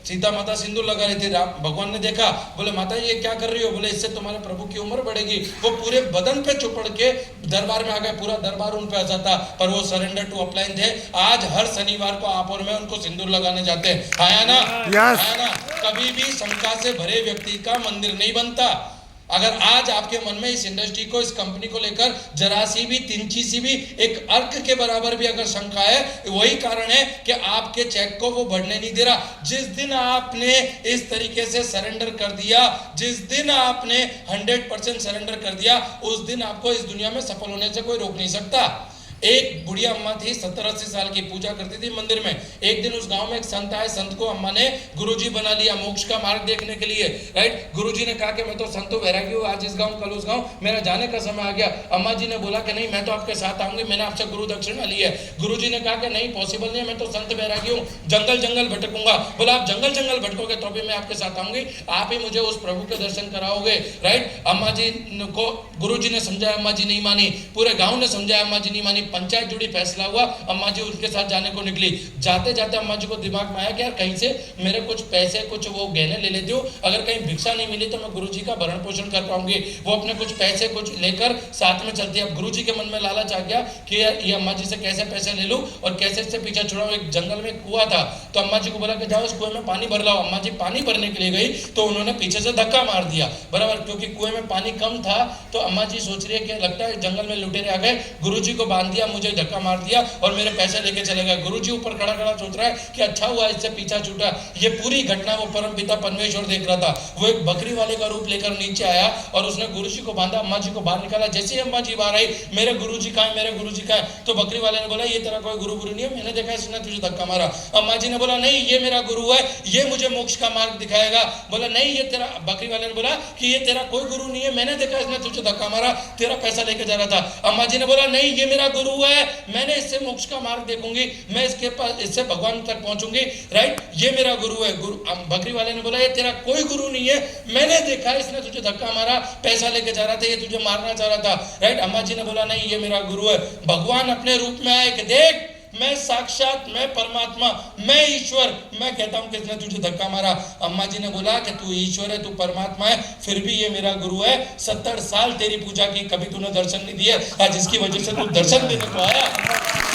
सीता माता सिंदूर लगा रही थी, भगवान ने देखा, बोले माता ये क्या कर रही हो, बोले इससे तुम्हारे प्रभु की उम्र बढ़ेगी। वो पूरे बदन पे चुपड़ के दरबार में आ गए, पूरा दरबार उन पे आ जाता, पर वो सरेंडर टू अपलाइन थे। आज हर शनिवार को आप और मैं उनको सिंदूर लगाने जाते हैं, आया ना, Yes. आया ना। कभी भी शंका से भरे व्यक्ति का मंदिर नहीं बनता। अगर आज आपके मन में इस इंडस्ट्री को, इस कंपनी को लेकर जरा सी भी, तिनची सी भी, एक अर्क के बराबर भी अगर शंका है, वही कारण है कि आपके चेक को वो बढ़ने नहीं दे रहा। जिस दिन आपने इस तरीके से सरेंडर कर दिया, जिस दिन आपने 100% सरेंडर कर दिया, उस दिन आपको इस दुनिया में सफल होने से कोई रोक नहीं सकता। एक बुढ़िया अम्मा थी, 70-80 साल की, पूजा करती थी मंदिर में। एक दिन उस गांव में एक संत आए, संत को अम्मा ने गुरुजी बना लिया मोक्ष का मार्ग देखने के लिए, राइट। गुरुजी ने कहा कि मैं तो संतो वैरागी हूँ, आज इस गांव कल उस गांव, मेरा जाने का समय आ गया। अम्मा जी ने बोला कि नहीं, मैं तो आपके साथ आऊंगी, मैंने आपसे गुरु दक्षिणा ली है। गुरुजी ने कहा कि नहीं, पॉसिबल नहीं है, मैं तो संत वैरागी हूँ, जंगल जंगल भटकूंगा। बोला आप जंगल जंगल भटकोगे तो भी मैं आपके साथ आऊंगी, आप ही मुझे उस प्रभु के दर्शन कराओगे, राइट। अम्मा जी को गुरुजी ने समझाया, अम्मा जी नहीं मानी, पूरे गाँव ने समझाया, अम्मा जी नहीं मानी, पंचायत जुड़ी, फैसला हुआ, अम्मा जी उनके साथ जाने को निकली। जाते जाते अम्मा जी को दिमाग में आया कि यार कहीं से मेरे कुछ पैसे, कुछ वो गहने ले लेती हूँ, अगर कहीं भिक्षा नहीं मिली तो मैं गुरुजी का भरण पोषण कर पाऊंगी। वो अपने कुछ पैसे कुछ लेकर साथ में चलती है। अब गुरुजी के मन में लालच आ गया कि यार ये अम्मा जी से कैसे पैसे ले लूं और कैसे इससे पीछा छुड़ाऊं। एक जंगल में कुआं था, तो अम्मा जी को बोला कि जाओ उस कुएं में पानी भर लाओ। अम्मा जी पानी भरने के लिए गई तो उन्होंने पीछे से धक्का मार दिया, बराबर, क्योंकि कुएं में पानी कम था। तो अम्मा जी सोच रही है कि लगता है जंगल में लुटेरे आ गए, गुरुजी को बांध दिया, मुझे धक्का मार दिया और मेरे पैसे लेके चले गए। गुरुजी ऊपर खड़ा खड़ा सोच रहा है कि अच्छा हुआ इससे पीछा छूटा। ये पूरी घटना वो परमपिता परमेश्वर देख रहा था। वो एक बकरी वाले का रूप लेकर नीचे आया और उसने गुरुजी को बांधा, अम्मा जी को बाहर निकाला। जैसे ही अम्मा जी बाहर आई, मेरे गुरुजी कहाँ है, मेरे गुरुजी कहाँ है, तो बकरी वाले ने बोला ये तेरा कोई गुरु नहीं है, मैंने देखा इसने तुझे धक्का मारा। अम्मा जी ने बोला नहीं, ये मेरा गुरु है, ये मुझे मोक्ष का मार्ग दिखाएगा। बोला नहीं, ये तेरा, बकरी वाले ने बोला कि ये तेरा कोई गुरु नहीं है, मैंने देखा इसने तुझे धक्का मारा, तेरा पैसा लेके जा रहा था। अम्मा जी ने बोला नहीं, ये मेरा गुरु है, मैंने इससे मोक्ष का मार्ग देखूंगी, मैं इसके पास, इससे भगवान तक पहुंचूंगी, राइट, ये मेरा गुरु है। गुरु, बकरी वाले ने बोला ये तेरा कोई गुरु नहीं है, मैंने देखा इसने तुझे धक्का मारा, पैसा लेके जा रहा था, ये तुझे मारना चाह रहा था, राइट। अम्मा जी ने बोला नहीं, ये मेरा गुरु है। भगवान अपने रूप में आए कि देख मैं साक्षात, मैं परमात्मा, मैं ईश्वर, मैं कहता हूं किसने तुझे धक्का मारा। अम्मा जी ने बोला कि तू ईश्वर है, तू परमात्मा है, फिर भी ये मेरा गुरु है। 70 साल तेरी पूजा की, कभी तूने दर्शन नहीं दिए, आज इसकी वजह से तू दर्शन देने को आया,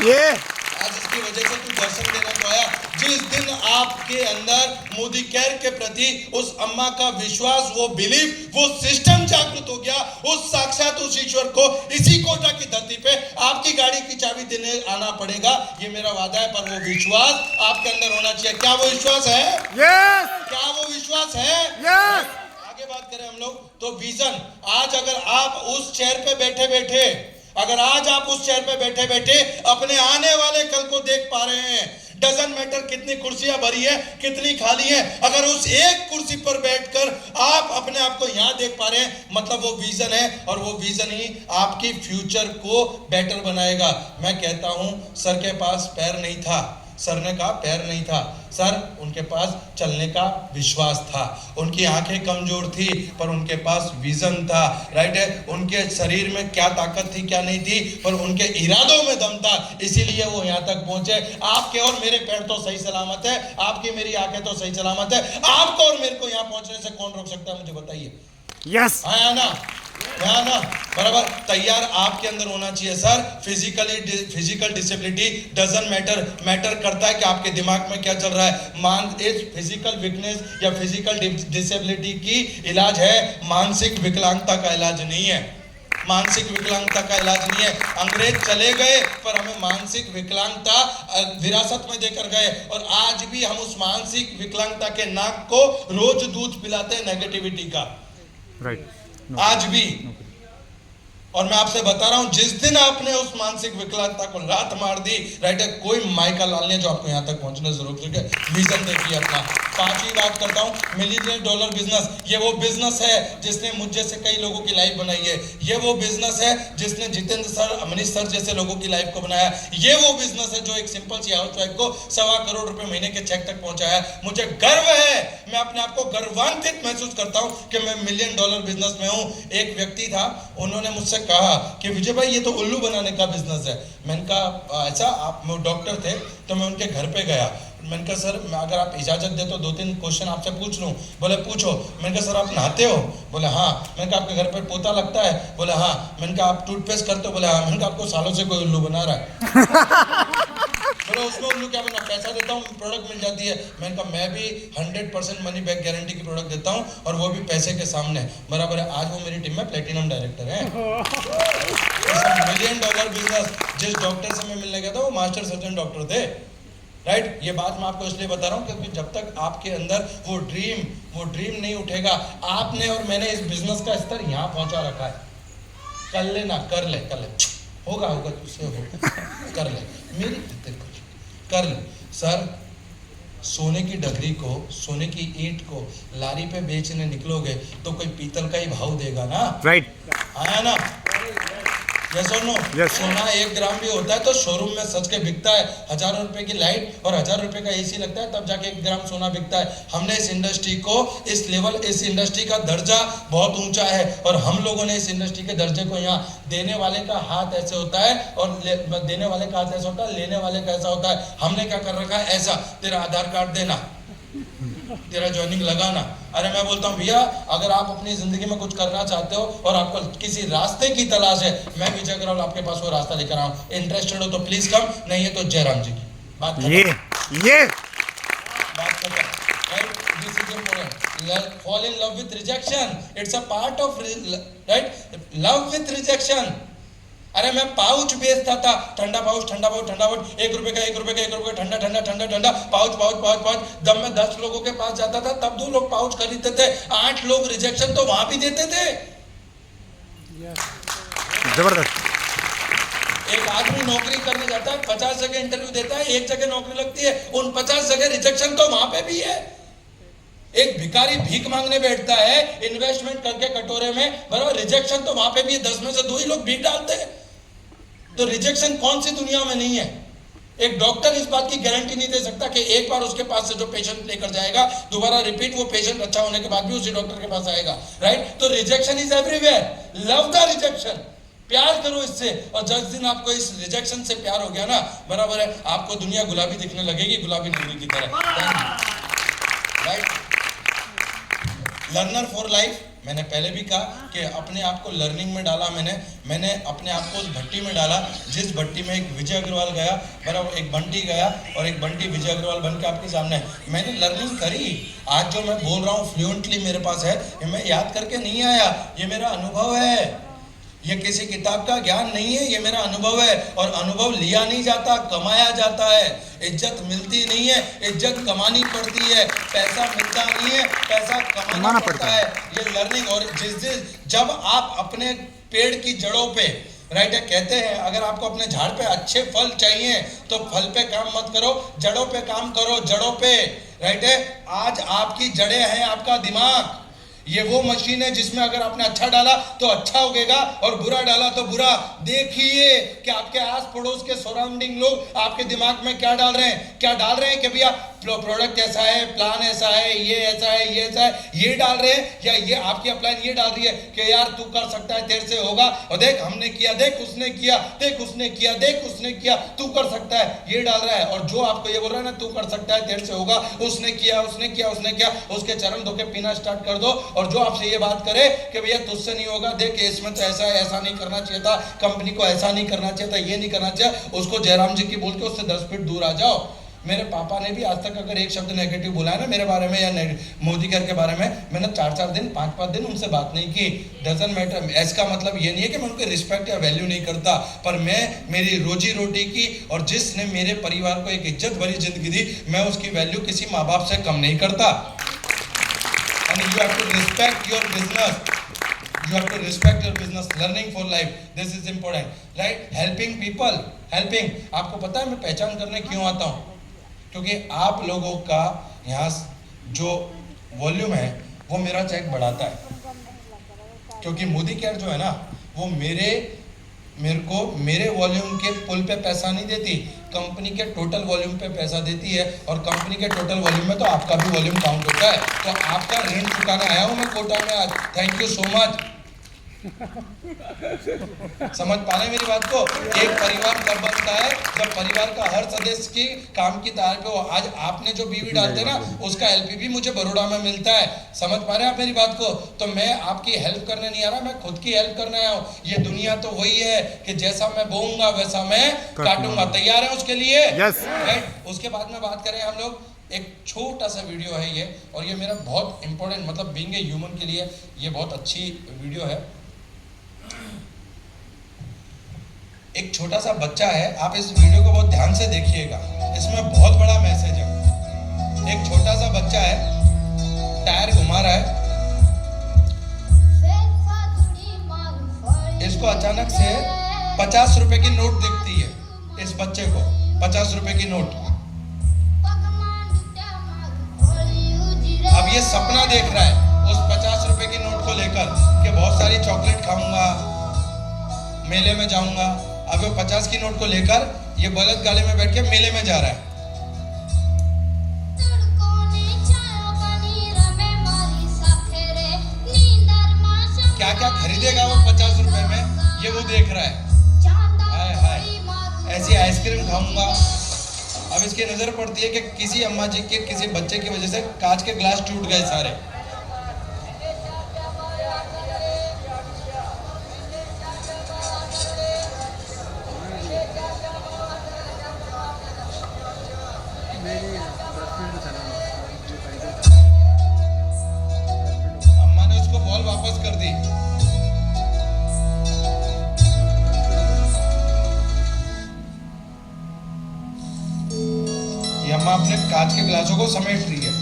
ये आज इसकी वजह से तू दर्शन देने को आया। जिस दिन आपके अंदर मोदी केयर के प्रति उस अम्मा का विश्वास, वो बिलीफ, वो सिस्टम जागृत हो गया, उस साक्षात उस ईश्वर को इसी कोटा की धरती पे आपकी गाड़ी की चाबी देने आना पड़ेगा, ये मेरा वादा है। पर वो विश्वास आपके अंदर होना चाहिए। क्या वो विश्वास है? यस क्या वो विश्वास है? यस आगे बात करें हम लोग तो विजन। आज अगर आप उस चेयर पे बैठे बैठे, अगर आज आप उस चेयर पे बैठे बैठे अपने आने वाले कल को देख पा रहे हैं, डजन मैटर कितनी कुर्सियां भरी है, कितनी खाली है, अगर उस एक कुर्सी पर बैठकर आप अपने आप को यहां देख पा रहे हैं, मतलब वो विजन है, और वो विजन ही आपकी फ्यूचर को बेटर बनाएगा। मैं कहता हूं सर के पास पैर नहीं था, सर ने कहा पैर नहीं था, सर उनके पास चलने का विश्वास था, उनकी आंखें कमजोर थी पर उनके पास विजन था, राइट है। उनके शरीर में क्या ताकत थी क्या नहीं थी, पर उनके इरादों में दम था, इसीलिए वो यहाँ तक पहुंचे। आपके और मेरे पैर तो सही सलामत है, आपकी मेरी आंखें तो सही सलामत है, आपको और मेरे को यहाँ पहुंचने से कौन रोक सकता है, मुझे बताइए। यस आया ना, ध्यान ना, बराबर तैयार आपके अंदर होना चाहिए sir. Physical disability doesn't matter करता है कि आपके दिमाग में क्या चल रहा है। इस फिजिकल वीकनेस या फिजिकल डिसेबिलिटी की इलाज है, मानसिक विकलांगता का इलाज नहीं है, मानसिक विकलांगता का इलाज नहीं है। अंग्रेज चले गए पर हमें मानसिक विकलांगता विरासत में देकर गए, और आज भी हम उस मानसिक विकलांगता के नाक को रोज दूध पिलाते हैं नेगेटिविटी का, राइट आज भी। और मैं आपसे बता रहा हूं जिस दिन आपने उस मानसिक विकलांगता को लात मार दी, राइट है, कोई माइका लाल ने जो आपको यहां तक पहुंचने से रोक सके। विजन देखिए अपना। पांचवी बात करता हूं, $1 मिलियन बिजनेस। ये वो बिजनेस है जिसने मुझ जैसे कई लोगों की लाइफ बनाई है, ये वो बिजनेस है जिसने जितेंद्र सर, अमनीश सर जैसे लोगों की लाइफ को बनाया, ये वो बिजनेस है जो एक सिंपल सी हाउस वाइफ को $1.25 करोड़ महीने के चेक तक पहुंचाया। मुझे गर्व है, मैं अपने आप को गर्वान्वित महसूस करता हूं कि मैं $1 मिलियन बिजनेस में हूं। एक व्यक्ति था, उन्होंने मुझसे कहा कि विजय भाई ये तो उल्लू बनाने का बिजनेस है। मैंने कहा ऐसा, आप डॉक्टर थे तो मैं उनके घर पे गया। मैंने कहा सर अगर आप इजाज़त दे तो 2-3 क्वेश्चन आपसे पूछ लूँ। बोले पूछो। मैंने कहा सर आप नहाते हो? बोले हाँ। मैंने कहा आपके घर पर पोता लगता है? बोले हाँ। मैंने कहा आप टूथपेस्ट करते हो? बोले हाँ। मैंने कहा आपको सालों से कोई उल्लू बना रहा है? बोले उसमें उल्लू क्या बना, पैसा देता हूँ प्रोडक्ट मिल जाती है। मैंने कहा मैं भी 100% मनी बैक गारंटी की प्रोडक्ट देता हूँ और वो भी पैसे के सामने। बराबर है। आज वो मेरी टीम में प्लेटिनम डायरेक्टर है। $1 मिलियन बिजनेस। जिस डॉक्टर से मैं मिलने गया था वो मास्टर सर्जन डॉक्टर थे। राइट। ये बात मैं आपको इसलिए बता रहा हूँ क्योंकि जब तक आपके अंदर वो ड्रीम नहीं उठेगा, आपने और मैंने इस बिजनेस का स्तर यहाँ पहुंचा रखा है। कर लेना, कर ले होगा तुझसे होगा, कर ले मेरी कर ले। सर सोने की डगरी को, सोने की ईंट को लारी पे बेचने निकलोगे तो कोई पीतल का ही भाव देगा ना। राइट। आया ना? यस और नो? Yes. सोना 1 ग्राम भी होता है तो शोरूम में सच के बिकता है। हजारों रुपए की लाइट और 1000 रुपए का एसी लगता है तब जाके 1 ग्राम सोना बिकता है। हमने इस इंडस्ट्री को इस इंडस्ट्री का दर्जा बहुत ऊंचा है और हम लोगों ने इस इंडस्ट्री के दर्जे को यहाँ, देने वाले का हाथ ऐसे होता है और देने वाले का हाथ ऐसा होता है, लेने वाले का ऐसा होता है। हमने क्या कर रखा है, ऐसा तेरा आधार कार्ड देना, तेरा ज्वाइनिंग लगाना। अरे मैं बोलता हूँ भैया अगर आप अपनी जिंदगी में कुछ करना चाहते हो और आपको किसी रास्ते की तलाश है, मैं विजय अग्रवाल आपके पास वो रास्ता लेकर आऊँ। इंटरेस्टेड हो तो प्लीज कम, नहीं है तो जयराम जी की बात ये बात खत्म। Right, this is important. Fall in love with rejection, it's a part of right, love with rejection. अरे मैं पाउच बेचता था, ठंडा पाउच, 1 रुपए का ठंडा पाउच। जब मैं 10 लोगों के पास जाता था तब 2 लोग पाउच खरीदते थे, 8 लोग रिजेक्शन तो वहां भी देते थे। जबरदस्त। एक आदमी नौकरी करने जाता है, 50 जगह इंटरव्यू देता है, 1 जगह नौकरी लगती है, उन 50 जगह रिजेक्शन तो वहां पे भी है। एक भिखारी भीख मांगने बैठता है इन्वेस्टमेंट करके कटोरे में, बराबर, रिजेक्शन तो वहां पे भी है। 10 में से 2 ही लोग भीख डालते हैं। तो रिजेक्शन कौन सी दुनिया में नहीं है? एक डॉक्टर इस बात की गारंटी नहीं दे सकता कि एक बार उसके पास से जो पेशेंट लेकर जाएगा दोबारा रिपीट वो पेशेंट अच्छा होने के बाद भी उसी डॉक्टर के पास आएगा। राइट। तो rejection is everywhere. Love the rejection, प्यार करो इससे। और जिस दिन आपको इस रिजेक्शन से प्यार हो गया ना, बराबर है, आपको दुनिया गुलाबी दिखने लगेगी, गुलाबी नीली की तरह। राइट। लर्नर फॉर लाइफ, मैंने पहले भी कहा कि अपने आप को लर्निंग में डाला। मैंने अपने आप को उस भट्टी में डाला जिस भट्टी में एक विजय अग्रवाल गया, बराबर, एक बंटी गया और एक बंटी विजय अग्रवाल बन के आपके सामने। मैंने लर्निंग करी। आज जो मैं बोल रहा हूँ फ्लुएंटली मेरे पास है, ये मैं याद करके नहीं आया, ये मेरा अनुभव है। ये किसी किताब का ज्ञान नहीं है, ये मेरा अनुभव है। और अनुभव लिया नहीं जाता, कमाया जाता है। इज्जत मिलती नहीं है, इज्जत कमानी पड़ती है। पैसा मिलता नहीं है, पैसा कमाना पड़ता है। ये लर्निंग। और जब आप अपने पेड़ की जड़ों पे, राइट है, कहते हैं अगर आपको अपने झाड़ पे अच्छे फल चाहिए तो फल पे काम मत करो, जड़ों पे काम करो, जड़ों पे। राइट है। आज आपकी जड़ें हैं आपका दिमाग। ये वो मशीन है जिसमें अगर आपने अच्छा डाला तो अच्छा उगेगा और बुरा डाला तो बुरा। देखिए कि आपके आस पड़ोस के सराउंडिंग लोग आपके दिमाग में क्या डाल रहे हैं। क्या डाल रहे हैं कि भैया प्रोडक्ट ऐसा है, प्लान ऐसा है, ये ऐसा है, ये ऐसा है, ये डाल रहे हैं, या ये आपकी अपलाइन ये डाल रही है कि यार तू कर सकता है, तेरे से होगा, और देख हमने किया, देख उसने किया, देख उसने किया, देख उसने किया, तू कर सकता है, ये डाल रहा है। और जो आपको ये बोल रहा है ना तू कर सकता है, तेरे से होगा, उसने किया, उसने किया, उसने किया, उसके चरण धो के पीना स्टार्ट कर दो। और जो आपसे ये बात करे कि भैया तुझसे नहीं होगा, देख इसमें तो ऐसा है, ऐसा नहीं करना चाहिए था, कंपनी को ऐसा नहीं करना चाहिए था, ये नहीं करना चाहिए, उसको जयराम जी की बोल के उससे 10 फीट दूर आ जाओ। मेरे पापा ने भी आज तक अगर एक शब्द नेगेटिव बोला है ना मेरे बारे में या मोदी के बारे में, मैंने 4-4 दिन 5-5 दिन उनसे बात नहीं की। Doesn't matter. इसका मतलब ये नहीं है कि मैं उनकी रिस्पेक्ट या वैल्यू नहीं करता, पर मैं मेरी रोजी रोटी की और जिसने मेरे परिवार को एक इज्जत भरी जिंदगी दी, मैं उसकी वैल्यू किसी माँ बाप से कम नहीं करता। And you have to respect your business. You have to respect your business. Learning for life. This is important, right? Helping people. Helping. आपको पता है मैं पहचान करने क्यों आता हूँ? क्योंकि आप लोगों का यहाँ जो वॉल्यूम है वो मेरा चेक बढ़ाता है। क्योंकि मोदी केयर जो है ना वो मेरे को मेरे वॉल्यूम के पुल पे पैसा नहीं देती, कंपनी के टोटल वॉल्यूम पे पैसा देती है। और कंपनी के टोटल वॉल्यूम में तो आपका भी वॉल्यूम काउंट होता है। तो आपका ऋण चुकाने आया हूँ मैं कोटा में आज। Thank you so much. समझ पा रहे हैं मेरी बात को? एक परिवार तब बनता है जब परिवार का हर सदस्य की काम की तार पे हो। आज आपने जो बीवी डालते हैं ना, उसका एलपी भी मुझे बड़ौदा में मिलता है। समझ पा रहे हैं आप मेरी बात को? तो मैं आपकी हेल्प करने नहीं आ रहा, मैं खुद की हेल्प करने आया हूँ। ये दुनिया तो वही है कि जैसा मैं बोऊंगा वैसा मैं काटूंगा। तैयार है उसके लिए? Yes. राइट। उसके बाद में बात करें हम लोग, एक छोटा सा वीडियो है ये, और ये मेरा बहुत इंपॉर्टेंट, मतलब बीइंग ए ह्यूमन के लिए ये बहुत अच्छी वीडियो है। एक छोटा सा बच्चा है, आप इस वीडियो को बहुत ध्यान से देखिएगा, इसमें बहुत बड़ा मैसेज है। एक छोटा सा बच्चा है, टायर घुमा रहा है, इसको अचानक से 50 रुपए की नोट दिखती है। इस बच्चे को 50 रुपए की नोट, अब ये सपना देख रहा है उस 50 रुपए की नोट को लेकर कि बहुत सारी चॉकलेट खाऊंगा, मेले में जाऊंगा। अब वो 50 की नोट को लेकर ये बलद गाड़ी में बैठ के मेले में जा रहा है। क्या क्या खरीदेगा वो 50 रुपए में, ये वो देख रहा है। हाय हाय, ऐसी आइसक्रीम खाऊंगा। अब इसकी नजर पड़ती है कि किसी अम्मा जी के किसी बच्चे की वजह से कांच के ग्लास टूट गए सारे। अम्मा ने उसको बॉल वापस कर दी। ये अम्मा अपने कांच के गिलासों को समेट रही है।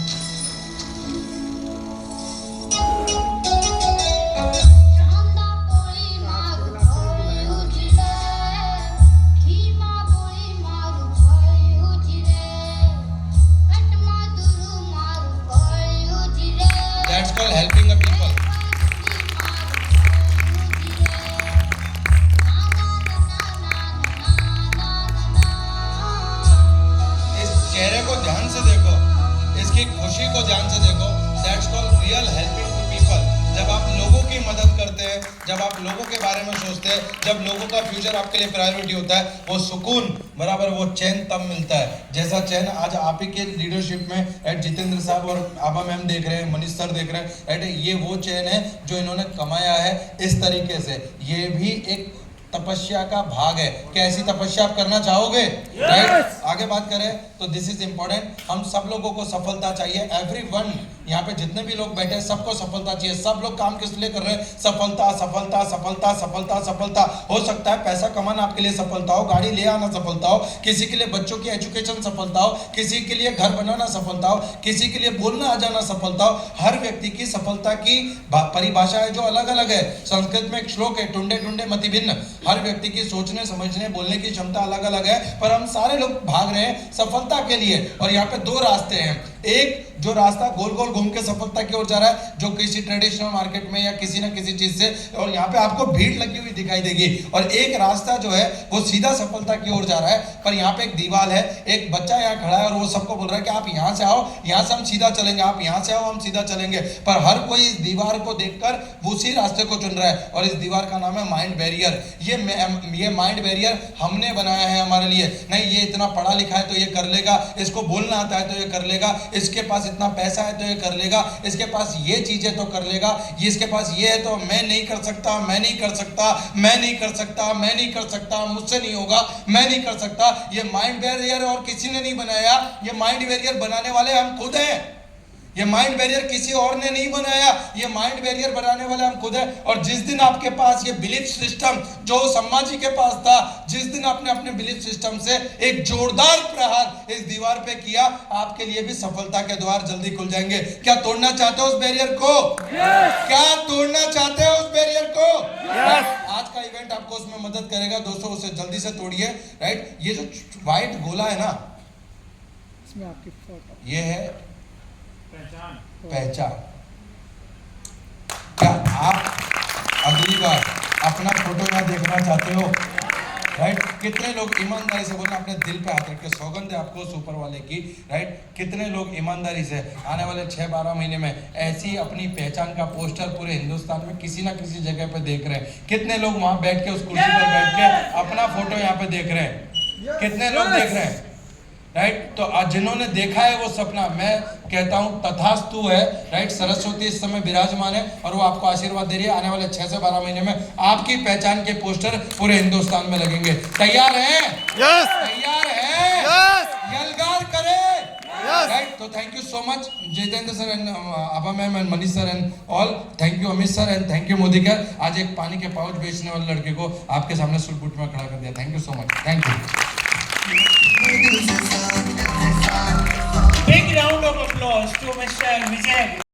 That's called helping the people. चेहरे को ध्यान से देखो, इसकी खुशी को ध्यान से देखो। That's called real helping to people. जब आप लोगों की मदद करते हैं, जब आप लोगों के बारे में सोचते हैं, जब लोगों का फ्यूचर आपके लिए प्रायोरिटी होता है, वो सुकून बराबर वो चैन तब मिलता है। जैसा चैन आज आप ही के लीडरशिप में एट जितेंद्र साहब और आबा मैम देख रहे हैं, मनीष सर देख रहे हैं, एट ये वो चैन है जो इन्होंने कमाया है इस तरीके से। ये भी एक तपस्या का भाग है। क्या ऐसी तपस्या आप करना चाहोगे? राइट। आगे बात करें तो दिस इज इंपॉर्टेंट। हम सब लोगों को सफलता चाहिए। एवरीवन, यहाँ पे जितने भी लोग बैठे हैं सबको सफलता चाहिए। सब लोग काम किस लिए कर रहे हैं? सफलता सफलता सफलता सफलता सफलता। हो सकता है पैसा कमाना आपके लिए सफलता हो, गाड़ी ले आना सफलता हो, किसी के लिए बच्चों की एजुकेशन सफलता हो, किसी के लिए घर बनाना सफलता हो, किसी के लिए बोलना आ जाना सफलता हो। हर व्यक्ति की सफलता की परिभाषा है जो अलग अलग है। संस्कृत में एक श्लोक है, टुंडे टुंडे मति भिन्न। हर व्यक्ति की सोचने समझने बोलने की क्षमता अलग अलग है, पर हम सारे लोग भाग रहे हैं सफलता के लिए। और यहाँ पे दो रास्ते हैं। एक जो रास्ता गोल गोल घूम के सफलता की ओर जा रहा है, जो किसी ट्रेडिशनल मार्केट में या किसी ना किसी चीज से, और यहाँ पे आपको भीड़ लगी हुई दिखाई देगी। और एक रास्ता जो है वो सीधा सफलता की ओर जा रहा है, पर यहाँ पे एक दीवार है, एक बच्चा यहाँ खड़ा है और वो सबको बोल रहा है कि आप यहाँ से आओ, यहाँ से हम सीधा चलेंगे, आप यहाँ से आओ, हम सीधा चलेंगे। पर हर कोई इस दीवार को देखकर उसी रास्ते को चुन रहा है, और इस दीवार का नाम है माइंड बैरियर। ये माइंड बैरियर हमने बनाया है हमारे लिए। नहीं, ये इतना पढ़ा लिखा है तो ये कर लेगा, इसको बोलना आता है तो ये कर लेगा, इसके पास इतना पैसा है तो ये कर लेगा, इसके पास ये चीज है तो कर लेगा, ये इसके पास ये है तो मैं नहीं कर सकता, मैं नहीं कर सकता, मैं नहीं कर सकता, मैं नहीं कर सकता, मुझसे नहीं होगा, मैं नहीं कर सकता। ये माइंड बैरियर और किसी ने नहीं बनाया, ये माइंड बैरियर बनाने वाले हम खुद हैं। ये माइंड बैरियर किसी और ने नहीं बनाया, ये माइंड बैरियर बनाने वाले हम खुद हैं। और जिस दिन आपके पास ये बिलीफ सिस्टम जो सम्मा जी के पास था, जिस दिन आपने अपने बिलीफ सिस्टम से एक जोरदार प्रहार इस दीवार पे किया, आपके लिए भी सफलता के द्वार जल्दी खुल जाएंगे। क्या तोड़ना चाहते हो उस बैरियर को? क्या तोड़ना चाहते हो उस बैरियर को? आज का इवेंट आपको उसमें मदद करेगा दोस्तों, उसे जल्दी से तोड़िए। राइट। ये जो व्हाइट गोला है ना, इसमें आपकी फोटो, ये है पहचान। क्या आप अगली बार अपना फोटो ना देखना चाहते हो? राइट। कितने लोग ईमानदारी से बोलना, अपने दिल पे हाथ रख के सौगंध है आपको सुपर वाले की, राइट। कितने लोग ईमानदारी से आने वाले 6-12 महीने में ऐसी अपनी पहचान का पोस्टर पूरे हिंदुस्तान में किसी ना किसी जगह पे देख रहे हैं? कितने लोग वहां बैठ के उस कुर्सी पर बैठ के अपना फोटो यहाँ पे देख रहे हैं? कितने लोग देख रहे हैं? राइट। तो आज जिन्होंने देखा है वो सपना, मैं कहता हूं तथास्तु है, राइट। सरस्वती इस समय विराजमान है और वो आपको आशीर्वाद दे रही है। आने वाले 6 से 12 महीने में आपकी पहचान के पोस्टर पूरे हिंदुस्तान में लगेंगे। तैयार हैं? Yes. तैयार हैं? Yes. यलगार करें। Yes. राइट। तो thank you so much Jitendra sir and Abha ma'am and Manish sir and all. Thank you Amit sir and thank you Modi sir. आज एक पानी के पाउच बेचने वाले लड़के को आपके सामने सुरपुट में खड़ा कर दिया। Thank you so much. Thank you. Big round of applause to Mr. Vijay.